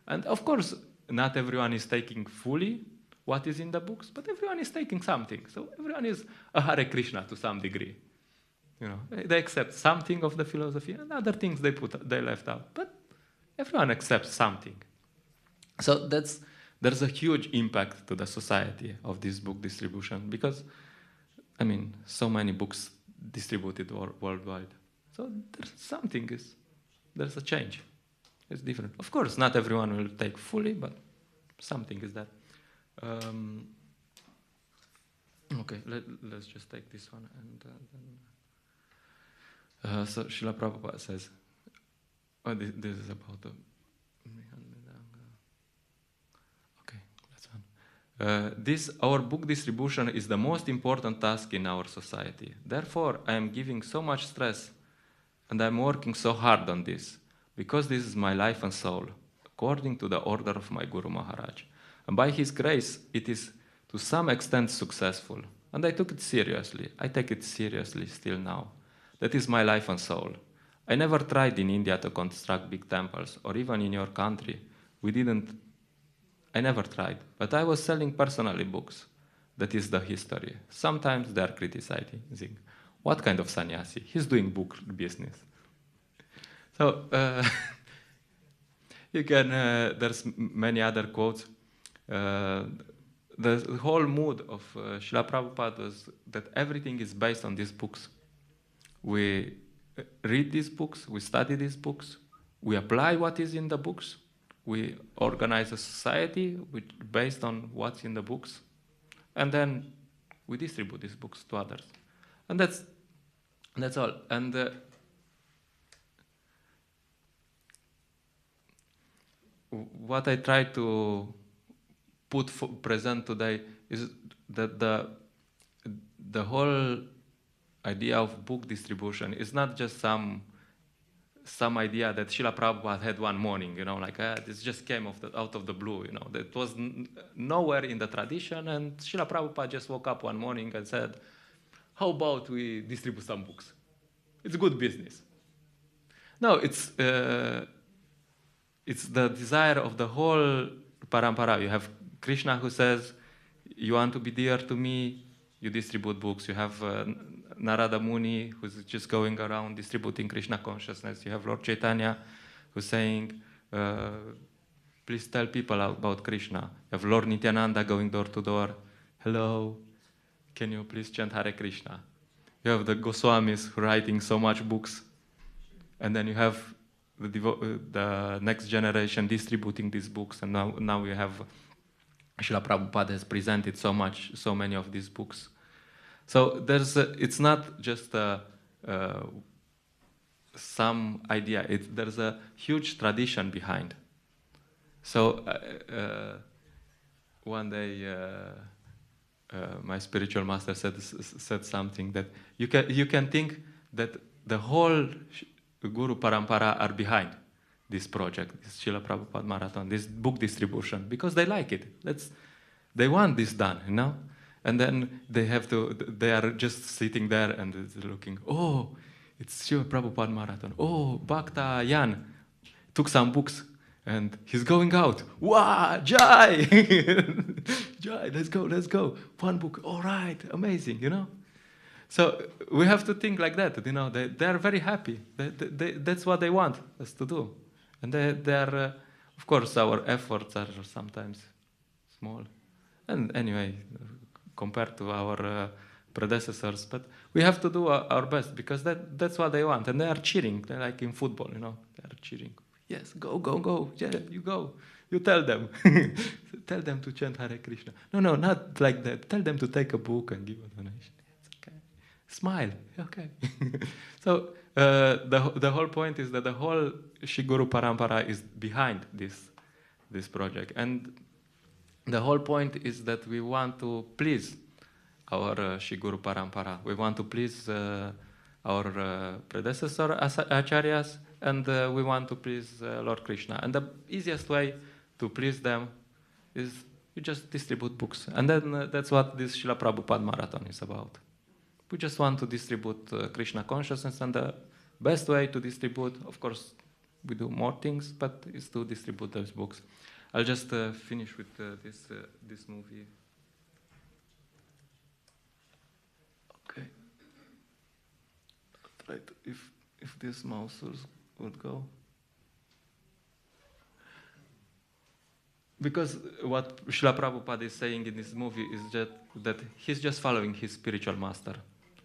And of course, not everyone is taking fully what is in the books, but everyone is taking something. So everyone is a Hare Krishna to some degree. You know, they accept something of the philosophy, and other things they left out. But everyone accepts something. So there's a huge impact to the society of this book distribution, because, I mean, so many books distributed worldwide. So there's a change. It's different. Of course, not everyone will take fully, but something is there. Okay, let's just take this one. And then, so Srila Prabhupada says, oh, this is about the... Okay, that's one. This, our book distribution is the most important task in our society. Therefore, I am giving so much stress and I'm working so hard on this, because this is my life and soul, according to the order of my Guru Maharaj. And by his grace, it is to some extent successful. And I took it seriously. I take it seriously still now. That is my life and soul. I never tried in India to construct big temples, or even in your country. I never tried. But I was selling personally books. That is the history. Sometimes they are criticizing. What kind of sannyasi? He's doing book business. So, you can, there's many other quotes. The whole mood of Srila Prabhupada was that everything is based on these books. We read these books, we study these books, we apply what is in the books, we organize a society based on what's in the books, and then we distribute these books to others. And that's all. And what I try to present today is that the whole idea of book distribution is not just some idea that Srila Prabhupada had one morning, you know, like this just came out of the blue, you know. That was nowhere in the tradition, and Srila Prabhupada just woke up one morning and said, how about we distribute some books? It's good business. No, it's the desire of the whole parampara. You have Krishna who says, you want to be dear to me, you distribute books. You have Narada Muni who's just going around distributing Krishna consciousness. You have Lord Chaitanya who's saying, please tell people about Krishna. You have Lord Nityananda going door to door. Hello, can you please chant Hare Krishna? You have the Goswamis writing so much books. And then you have the next generation distributing these books. And now we have Srila Prabhupada has presented so many of these books. So it's not just some idea. There's a huge tradition behind. So one day my spiritual master said something that you can think that the whole Guru Parampara are behind this project, this Srila Prabhupada Marathon, this book distribution, because they like it. They want this done, you know? And then they are just sitting there and looking, oh, it's Srila Prabhupada Marathon. Oh, Bhakta Yan took some books and he's going out. Wow, Jai! Jai, let's go. One book, all right, amazing, you know? So we have to think like that, you know, they are very happy. That's what they want us to do. And they are, of course, our efforts are sometimes small. And anyway, compared to our predecessors, but we have to do our best because that's what they want. And they are cheering. They're like in football, you know, they are cheering. Yes, go, go, go. Yeah, you go. You tell them. Tell them to chant Hare Krishna. No, not like that. Tell them to take a book and give a donation. It's okay. Smile. Okay. So the whole point is that the whole Shri Guru Parampara is behind this project. And the whole point is that we want to please our Shri Guru Parampara. We want to please our predecessor acharyas, and we want to please Lord Krishna. And the easiest way to please them is you just distribute books. And then that's what this Srila Prabhupada Marathon is about. We just want to distribute Krishna consciousness, and the best way to distribute, of course, we do more things, but is to distribute those books. I'll just finish with this movie. Okay. I'll try to, if this mouse would go. Because what Srila Prabhupada is saying in this movie is that he's just following his spiritual master.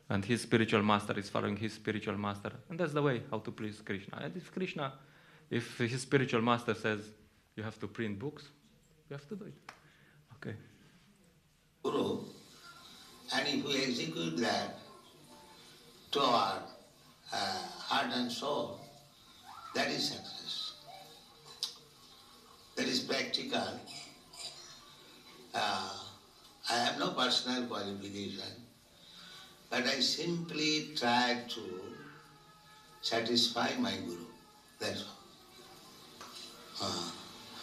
And his spiritual master is following his spiritual master. And that's the way how to please Krishna. And if his spiritual master says you have to print books, you have to do it. Okay. Guru, and if we execute that to our heart and soul, that is success. That is practical. I have no personal qualification, but I simply try to satisfy my Guru. That's all.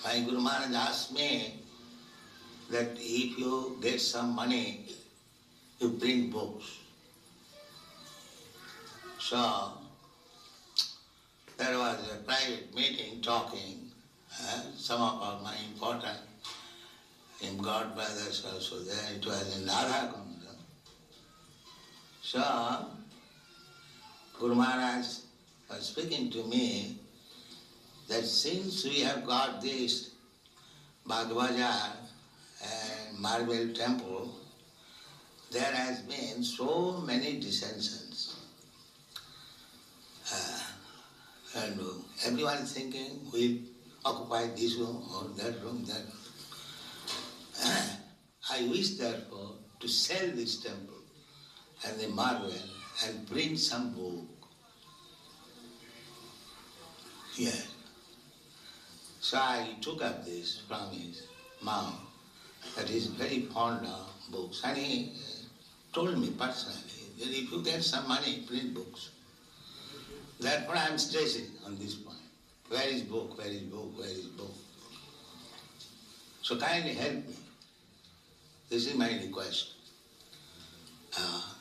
My Guru Maharaj asked me that if you get some money, you print books. So, there was a private meeting talking. Some of my important God brothers also there. It was in Kunda. So, Guru Maharaj was speaking to me that since we have got this Bagbajar and Marble Temple, there has been so many dissensions. And everyone is thinking, we'll occupy this room or that room, that room. I wish therefore to sell this temple and the marble and print some book. Yes. So I took up this from his mom, that he is very fond of books. And he told me personally that if you get some money, print books. Therefore I am stressing on this point. Where is book, where is book, where is book? So kindly help me. This is my request.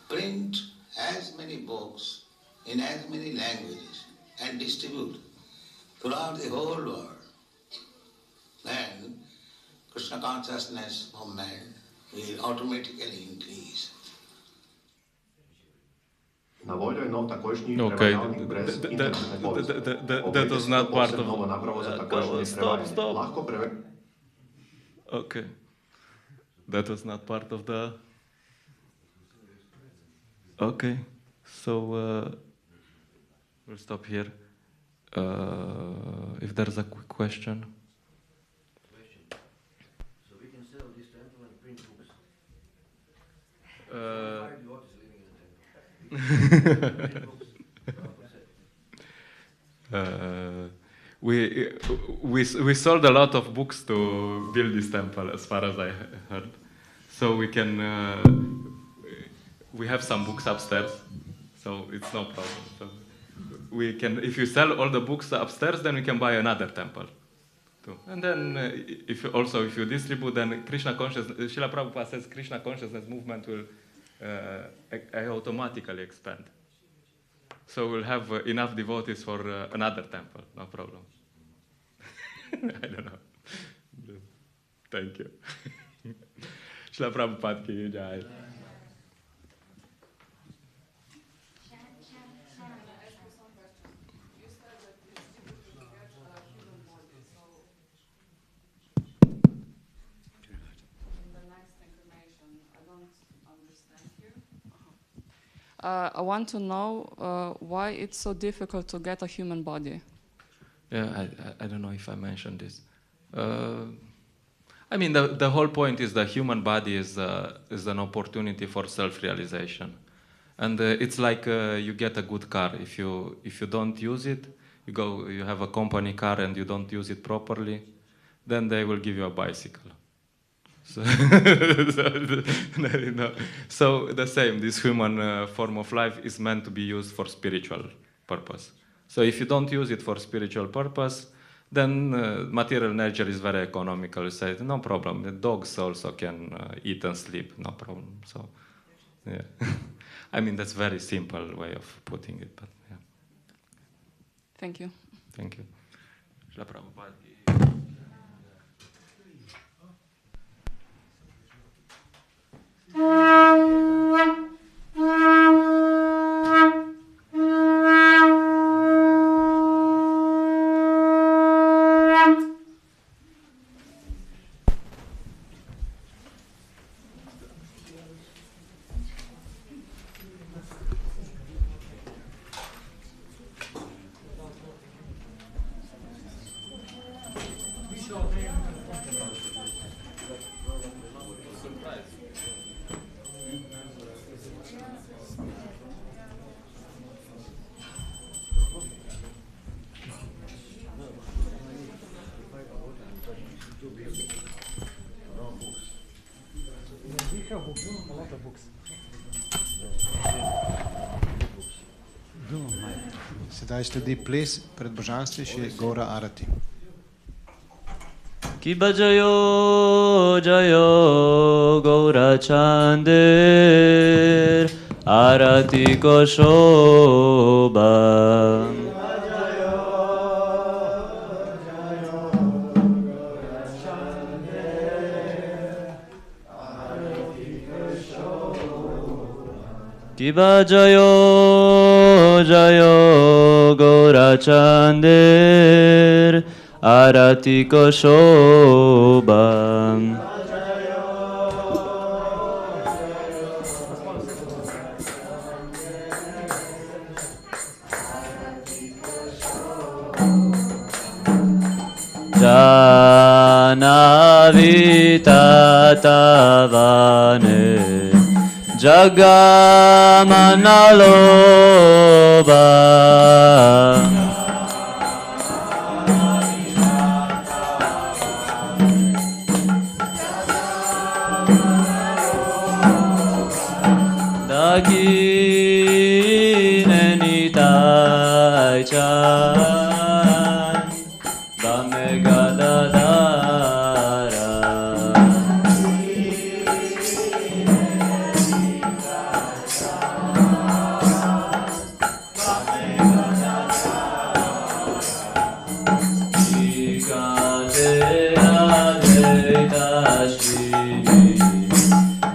Print as many books in as many languages and distribute throughout the whole world. Then Krishna consciousness movement will automatically increase. Okay, that was not part of... Stop! Okay. That was not part of the... Okay, so we'll stop here. If there's a quick question. So we can sell this temple and print books. We sold a lot of books to build this temple, as far as I heard. So we can we have some books upstairs, so it's no problem. So we can, if you sell all the books upstairs, then we can buy another temple too. And then if you distribute, then Krishna consciousness, Srila Prabhupada says Krishna consciousness movement will automatically expand. So we'll have enough devotees for another temple, no problem. I don't know. Thank you. Srila Prabhupada ki jai. In the next I want to know why it's so difficult to get a human body. Yeah, I don't know if I mentioned this. I mean, the whole point is the human body is an opportunity for self-realization. And it's like you get a good car. If you don't use it, you have a company car and you don't use it properly, then they will give you a bicycle. So, so the same, this human form of life is meant to be used for spiritual purpose. So if you don't use it for spiritual purpose, then material nature is very economical. You say, no problem, the dogs also can eat and sleep, no problem. So, yeah. I mean, that's a very simple way of putting it, but yeah. Thank you. Thank you. Sedaj sledi ples pred božanstvi, še Gora Arati. Kiba jayo jayo Gaura Chandir Arati ko shobha. Kiba jayo jayo Gaura Chandir Arati ko shobha. Janavita tavane Jagamanaloba. Dakine tai chan Dame gadadara.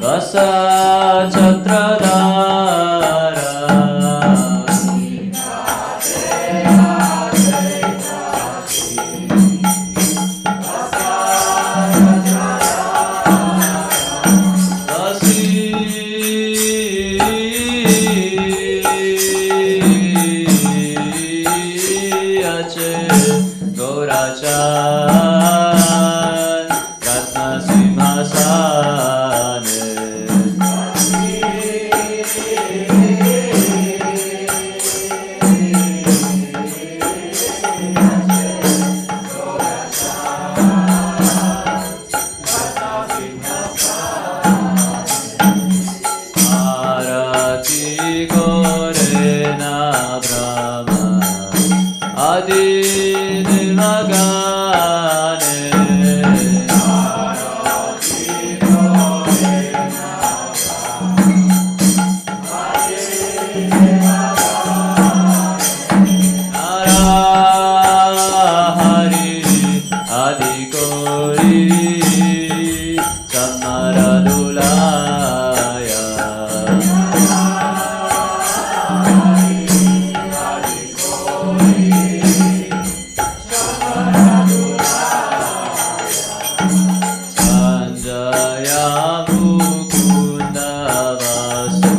Vasa Chatradara. Gaurachan Ratna Simhasane. Arati Gorena Brahma Adi Devagane. Narahari Adi Kori Samaradulaya. Sanjaya Mukunda Vasu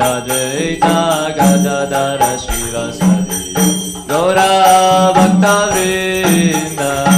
Advaita Gadadara Shiva Sadi Gaura Bhakta Vrinda.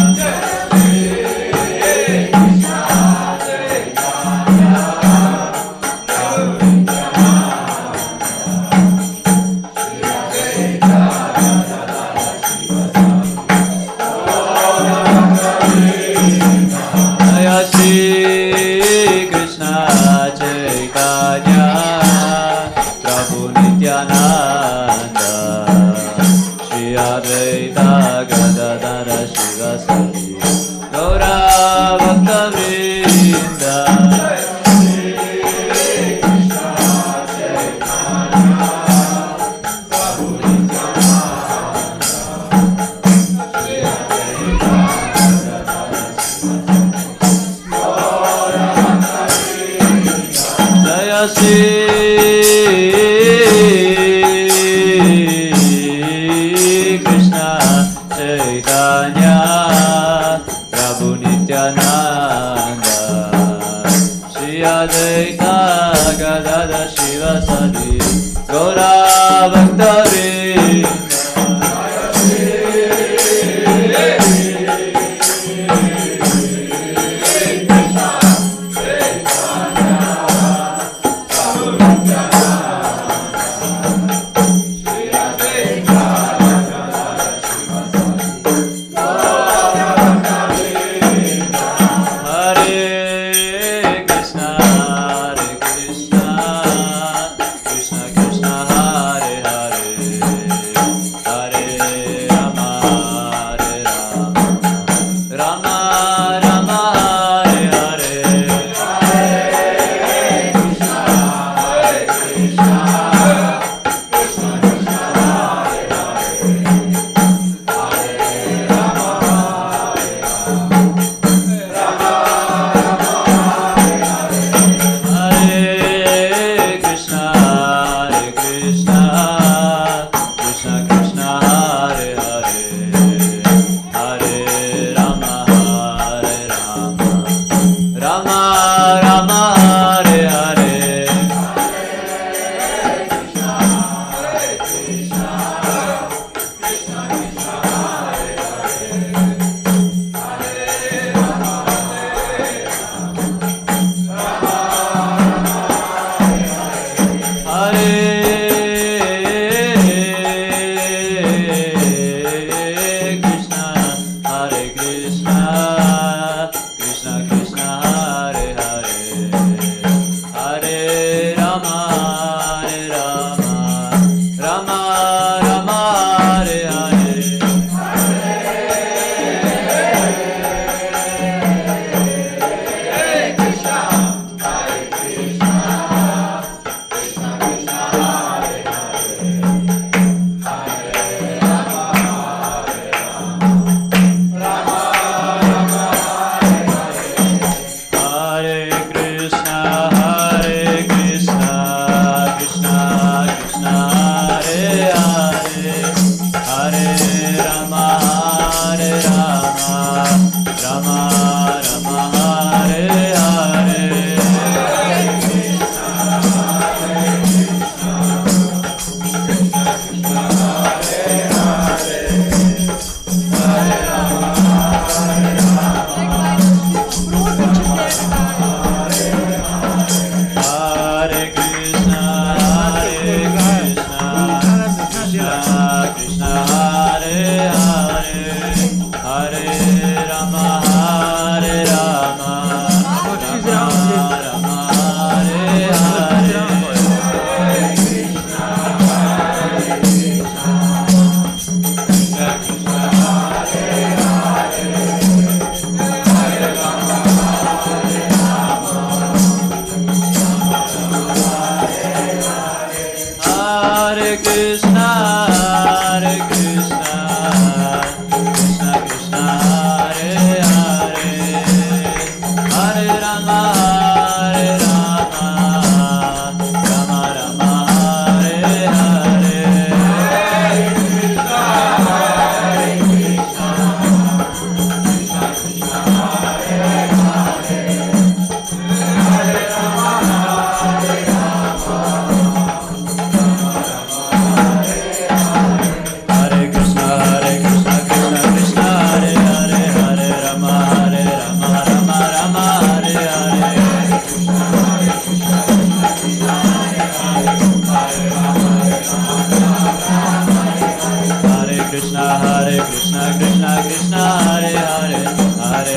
Krishna Krishna Krishna Hare Hare Hare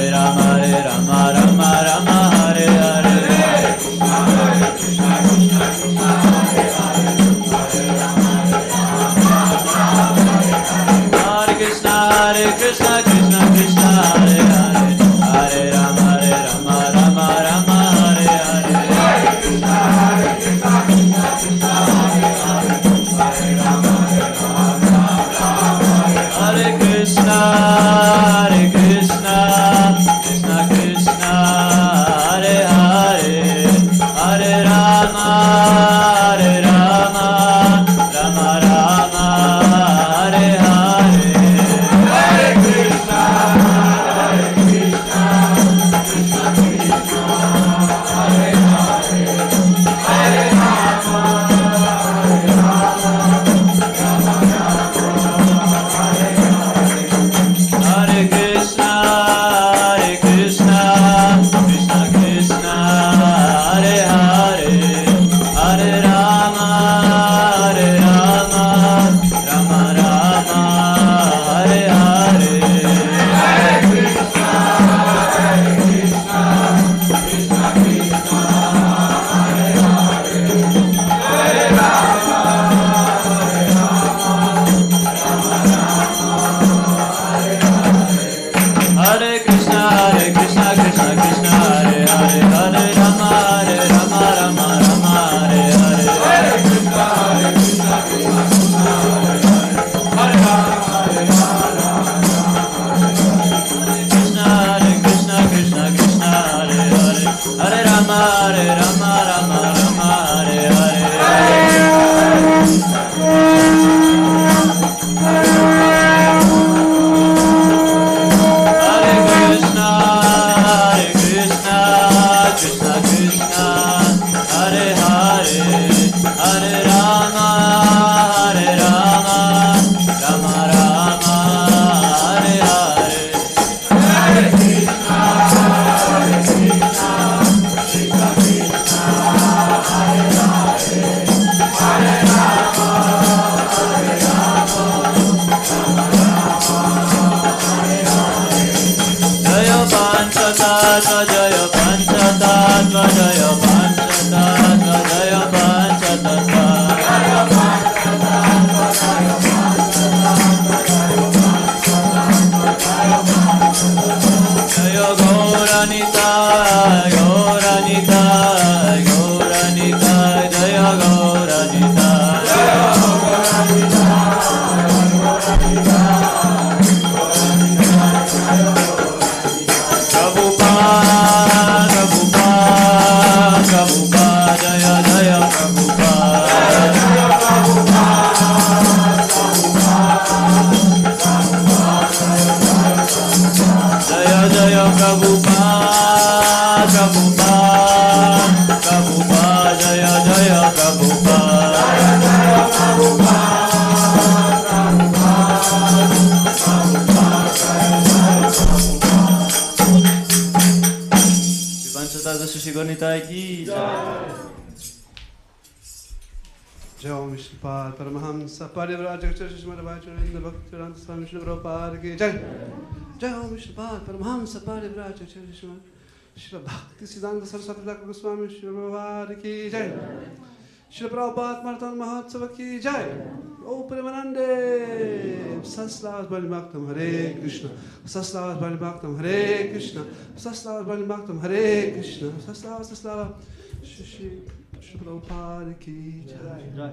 Rama Rama Rama Hare Hare Hare Krishna Krishna Krishna Hare Hare Hare Rama Hare Krishna Krishna Krishna Hare Hare Hare Rama Rama Rama Hare Hare Hare Krishna Krishna Krishna Hare Hare Hare Rama Hare Krishna Krishna Krishna Hare Hare Hare Rama Rama Rama Hare Hare Hare Krishna Krishna Krishna Hare Hare Hare Rama Hare Krishna Krishna Krishna Hare Hare Hare Rama Rama Rama Hare Hare Hare Krishna Krishna Krishna Hare Hare Hare Rama Hare Krishna Krishna Krishna Hare Hare Hare Rama Rama Hare Hare Hare Krishna Krishna Krishna Hare Hare Hare Rama Krishna Krishna Krishna Hare Hare Hare Rama Rama Hare Hare Paramahamsa Parivrajaka Shishmadavacharindra Bhaktivedanta Swami Srila Prabhupada ki Jai. Jai Om Vishnupada Paramahamsa Parivrajaka Srila Bhakti Siddhanta Saraswati Thakur Goswami Srila Prabhupada ki Jai. Srila Prabhupada Marathon Mahotsava ki Jai. O Premanande Saslavas Bali Bhaktam Hare Krishna Saslavas Bali Bhaktam Hare Krishna Saslavas Bali Bhaktam Hare Krishna Saslava Shri Prabhupada ki Jai.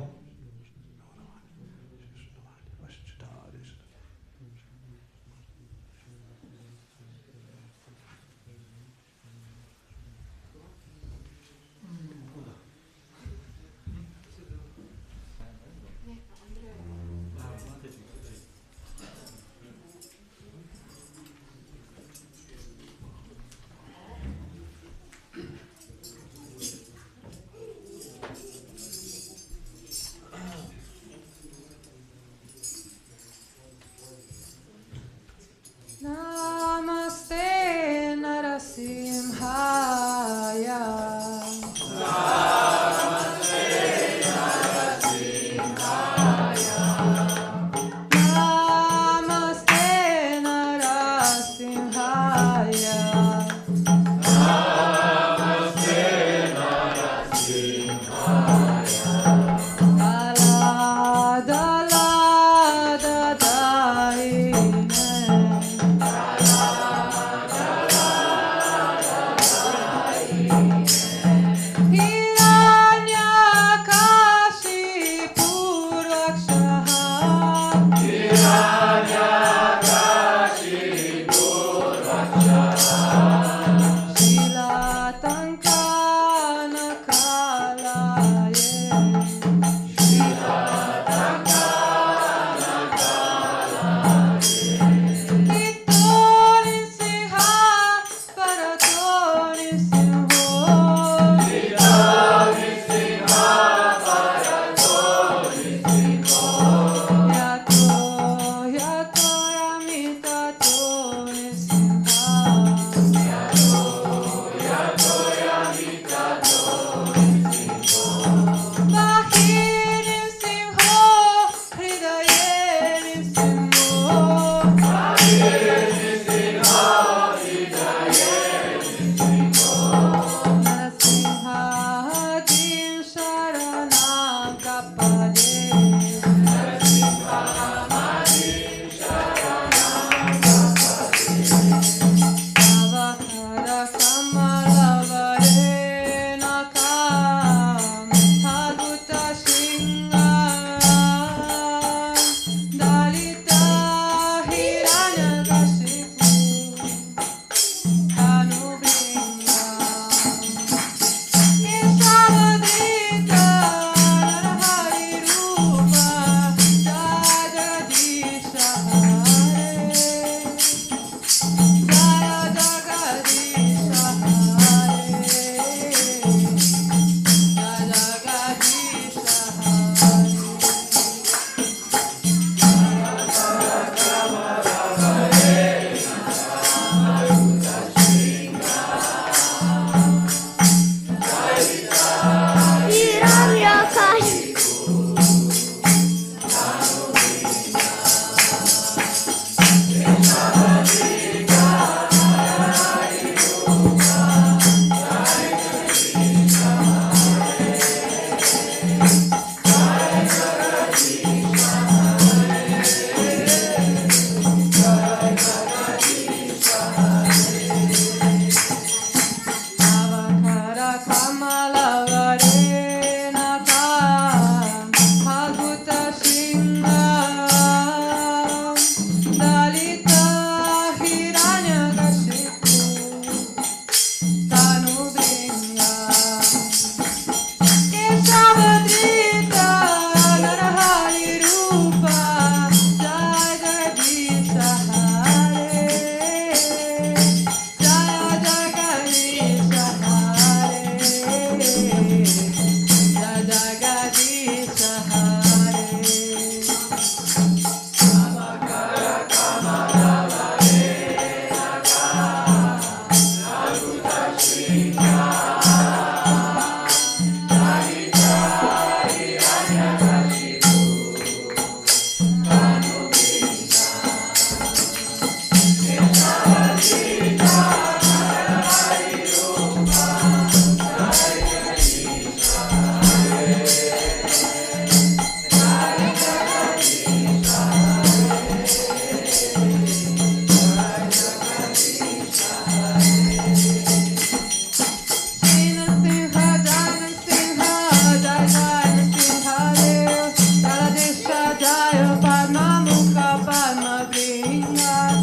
bringa.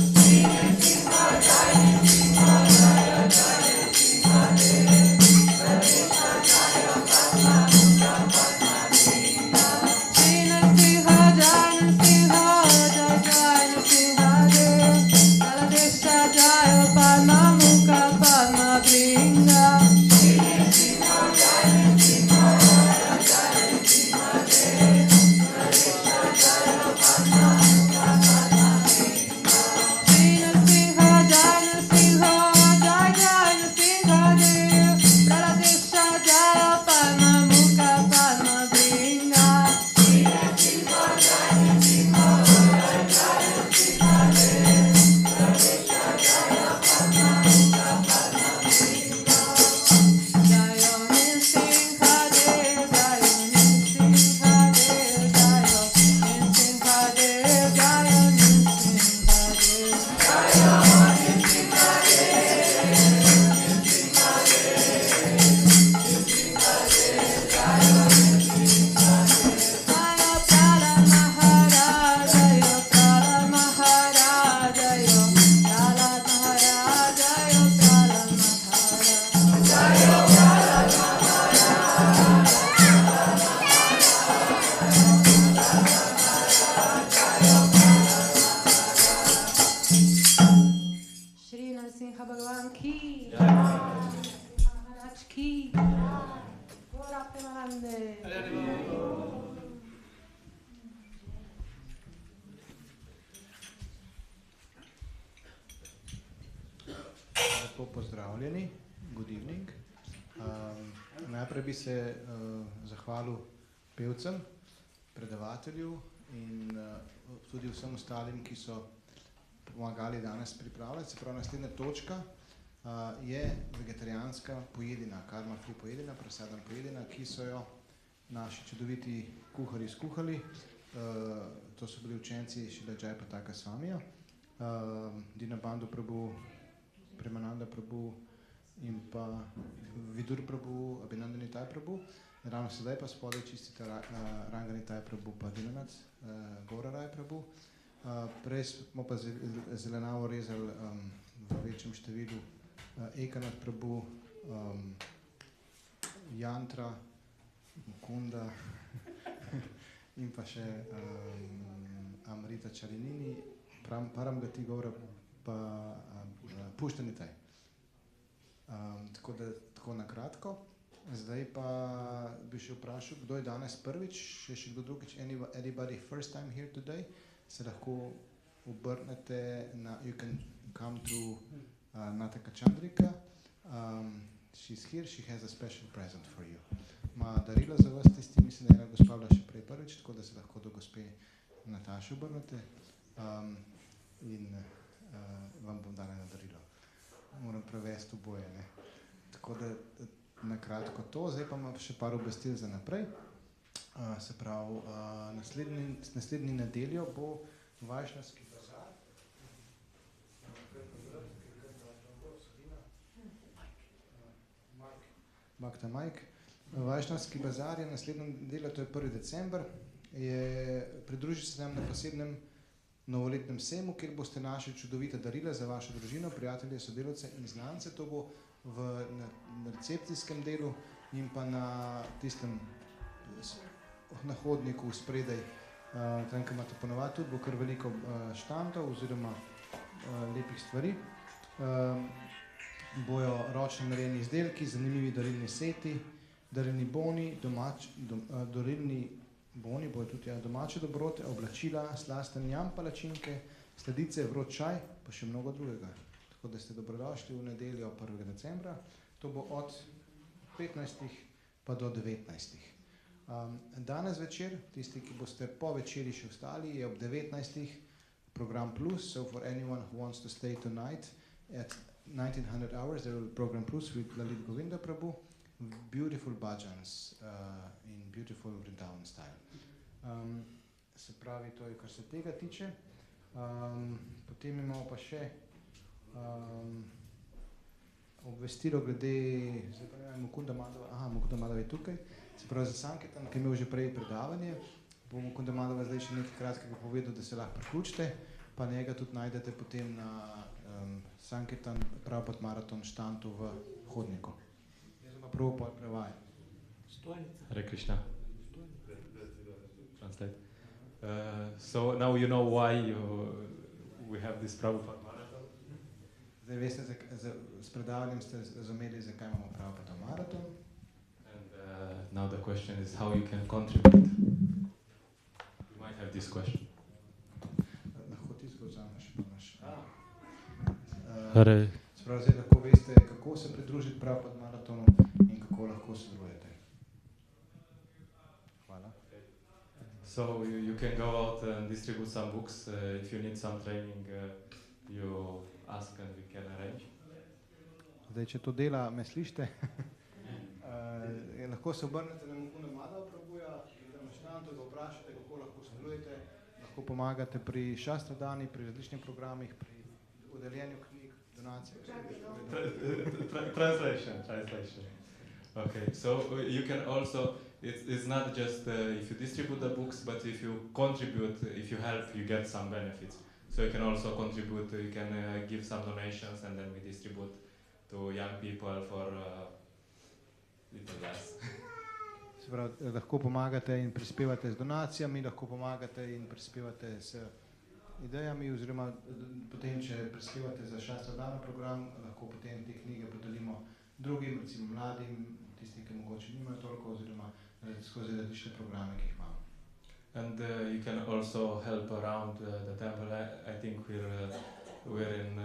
Lepo pozdravljeni, good evening. Najprej bi se zahvalil pevcem, predavatelju in tudi vsem ostalim, ki so pomagali danes pripravljati. Se pravi, naslednja točka je vegetarijanska pojedina, karma free pojedina, prasadam pojedina, ki so jo naši čudoviti kuharji skuhali. To so bili učenci Šrila Jayapataka Swamija, Dinabandhu Prabhu, Premananda Prabhu in pa Vidur Prabhu, Abhinandanitai Prabhu. Ravno sedaj pa spodaj čistita Ranganitai Prabhu pa Dinanath Gauraraj Prabhu. Prej smo pa zelenavo rezali v večjem številu Ekanath Prabhu, Yantra, Mukunda in pa še Amrita Charinini, Paramgati Gaura pa Puštanitaj. Tako na kratko. Zdaj pa bi še vprašal, kdo je danes prvič, še kdo drugič, anybody first time here today, se lahko obrnete na, you can come to Nataka Chandrika. She's here, she has a special present for you. Ma darila za vas tisti, mislim, da je ena gospa bila še prej prvič, tako da se lahko do gospe Nataše obrnete in vam bom dala eno darilo. Moram prevesti oboje, ne. Tako da na kratko to, zdaj pa imam še par obvestil za naprej. Se pravi, naslednji nedeljo bo Vajšnavski bazar. Bhakta Mike. Vajšnavski bazar je naslednjo nedeljo, to je 1. december. Pridružite se nam na posebnem novoletnem sejmu, kjer boste našli čudovita darila za vašo družino, prijatelje, sodelavce in znance. To bo na recepcijskem delu in pa na tistem na hodniku spredaj, tam, ko imate ponovati, tudi bo kar veliko štantov oziroma lepih stvari. Bojo ročno narejeni izdelki, zanimivi darilni seti, darilni boni, darilni boni, bojo tudi domače dobrote, oblačila, slasten jam palačinke, sladice, vroč čaj, pa še mnogo drugega. Tako da ste dobrodošli v nedeljo 1. decembra. To bo od 15. pa do 19. Danes večer, tisti, ki boste po večeri še ostali, je ob 19. program plus, so for anyone who wants to stay tonight at 1900 hours, there will be program plus with Lalit Govinda Prabhu, beautiful bhajans in beautiful Vrindavan style. Se pravi, to je, kar se tega tiče. Potem imamo pa še obvestilo glede Mukunda Madhava. Mukunda Madhava je tukaj. Se pravi, za Sanketan, ki je imel že prej predavanje, bo Mukunda Madhava zdaj še nekaj kratkega povedal, da se lahko priključite. pa njega tudi najdete potem na Sankirtan Prabhupada maraton štantu v hodniku. Jaz sem pa prvo prevajal. Hare Krišna. Translate. So now you know why we have this Prabhupada marathon. Zdaj veste, s predavanjem ste razumeli, zakaj imamo Prabhupada maraton. And now the question is how you can contribute. You might have this question. Lahko ti zgo vzameš, pa imaš. Hare. Sprav zdaj lahko veste, kako se pridružiti Prabhupada maratonu in kako lahko sodelujete. Hvala. So you can go out and distribute some books. If you need some training, you ask and we can arrange. Zdaj, če to dela, me slišite, lahko se obrnete na Mukunda Madhava Prabhuja, na štantu, ga vprašate, kako lahko sodelujete, lahko pomagate pri šastradani, pri različnih programih, pri udeljenju knjig, donacijah. Translation. Okay, so you can also, it's not just if you distribute the books, but if you contribute, if you help, you get some benefits. So you can also contribute, you can give some donations and then we distribute to young people for little less. Se pravi, lahko pomagate in prispevate z donacijami, lahko pomagate in prispevate s idejami, oziroma potem, če prispevate za šastradana program, lahko potem te knjige podelimo drugim, recimo mladim, tisti, ki mogoče nimajo toliko, oziroma skozi različne programe, ki jih imamo. And you can also help around the temple. I think we're in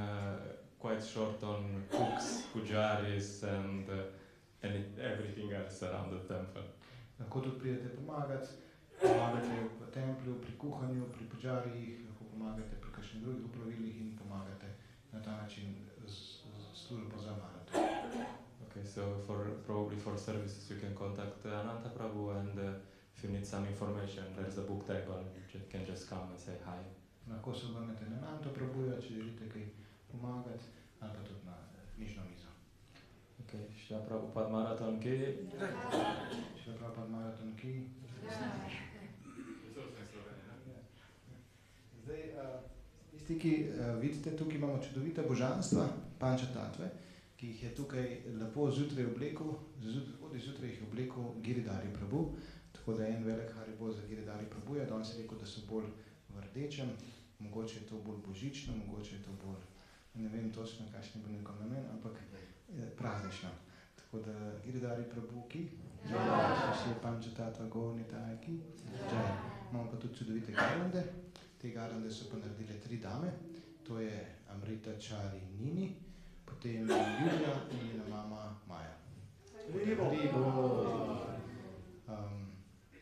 quite short on cooks, pujaris and everything else around the temple. Lahko tudi pridete pomagate v templju, pri kuhanju, pri pujarjih, lahko pomagate pri kakšnih drugih opravilih in pomagate na ta način službo za maraton. Okay, so probably for services you can contact Ananta Prabhu, and if you need some information, there's a book table, you can just come and say hi. Lahko se obrnete na Ananta Prabhuja, če želite kaj pomagati, ali pa tudi na knjižno mizo. Okay, Shila Prabhupada maraton ki. Shila Prabhupada maraton ki. Zdaj, tisti, ki vidite, tukaj imamo čudovita božanstva, panča tatve, ki jih je tukaj lepo zjutraj oblekel, zjutraj jih je oblekel Giridhari Prabhu, tako da je en velik Haribo za Giridhari Prabhuja. Danes je rekel, da so bolj v rdečem, mogoče je to bolj božično, mogoče je to bolj, ne vem točno, kakšen bo njegov namen, ampak praznično. Tako da Giridhari Prabhu ki, še je panča tatva govni tajki, imamo pa tudi čudovite garlande. Te garlande so pa naredile 3 dame, to je Amrita Čari Nini, potem Julija in njena mama Maja.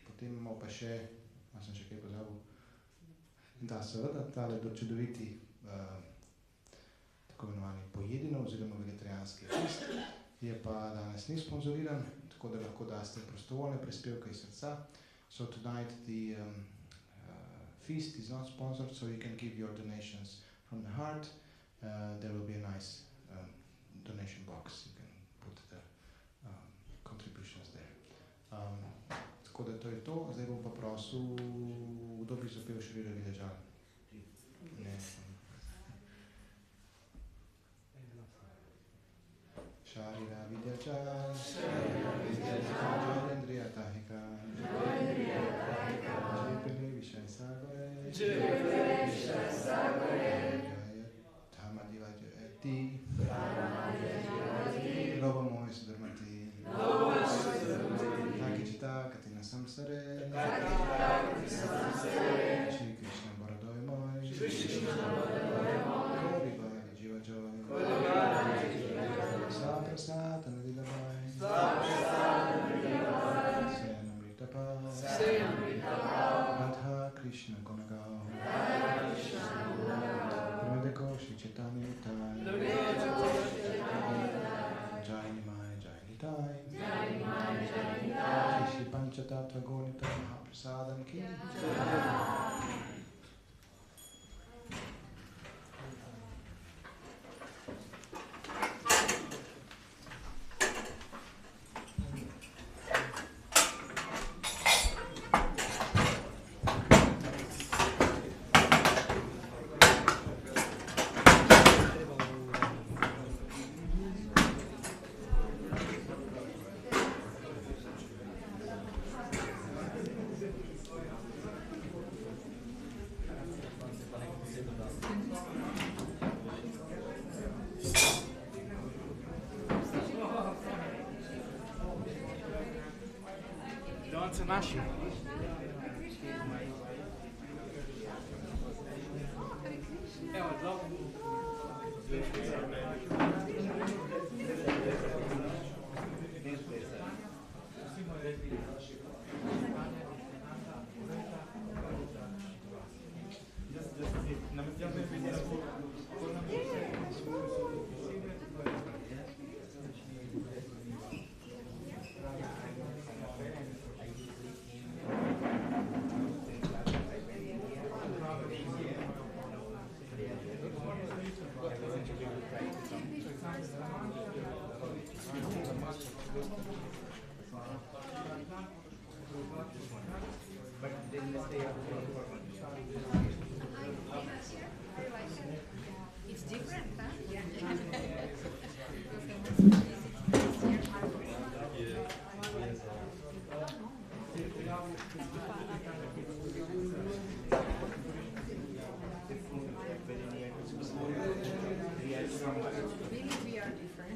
Potem imamo pa še, sem še kaj pozabil, da seveda, tale čudoviti tako imenovani pojedino oziroma vegetarijanski fest, je pa danes ni sponzoriran, tako da lahko daste prostovoljne prispevke iz srca. So tonight the feast is not sponsored, so you can give your donations from the heart. There will be a nice donation box. You can put the contributions there. Tako da to je to. Zdaj bom pa prosil, kdo bi zapel Šrila Videčan? Ne. Šrila Videčan, Jayendriya Tahika, Jayapili Vishai Sagore, Dhamadiva Jayati, Loba Mohi Sudharmati, Takijita Katina Samsare, Shri Krishna Baradoy Moy, Kori Bhali Jiva Joy, Saprasat Anadila Moy, Sayanamrita Pao, Radha Krishna Gunagao, Pramedeko Shri Chaitanya Nitai, Jayani Mai Jayani Tai, Shri Panchatattva Gonita Mahaprasadam Ki. so naši. Evo, dobro. It's different, huh? Really, we are different.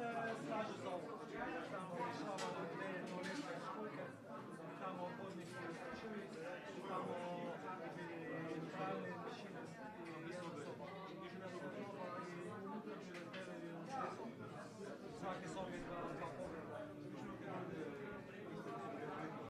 se slažu za ovo. Tamo rješavamo ideje, teoretske školjke, tamo hodniki čuji, tamo bi pravne mašine i jednostavno i unutrašnje rezerve i svaki sovjet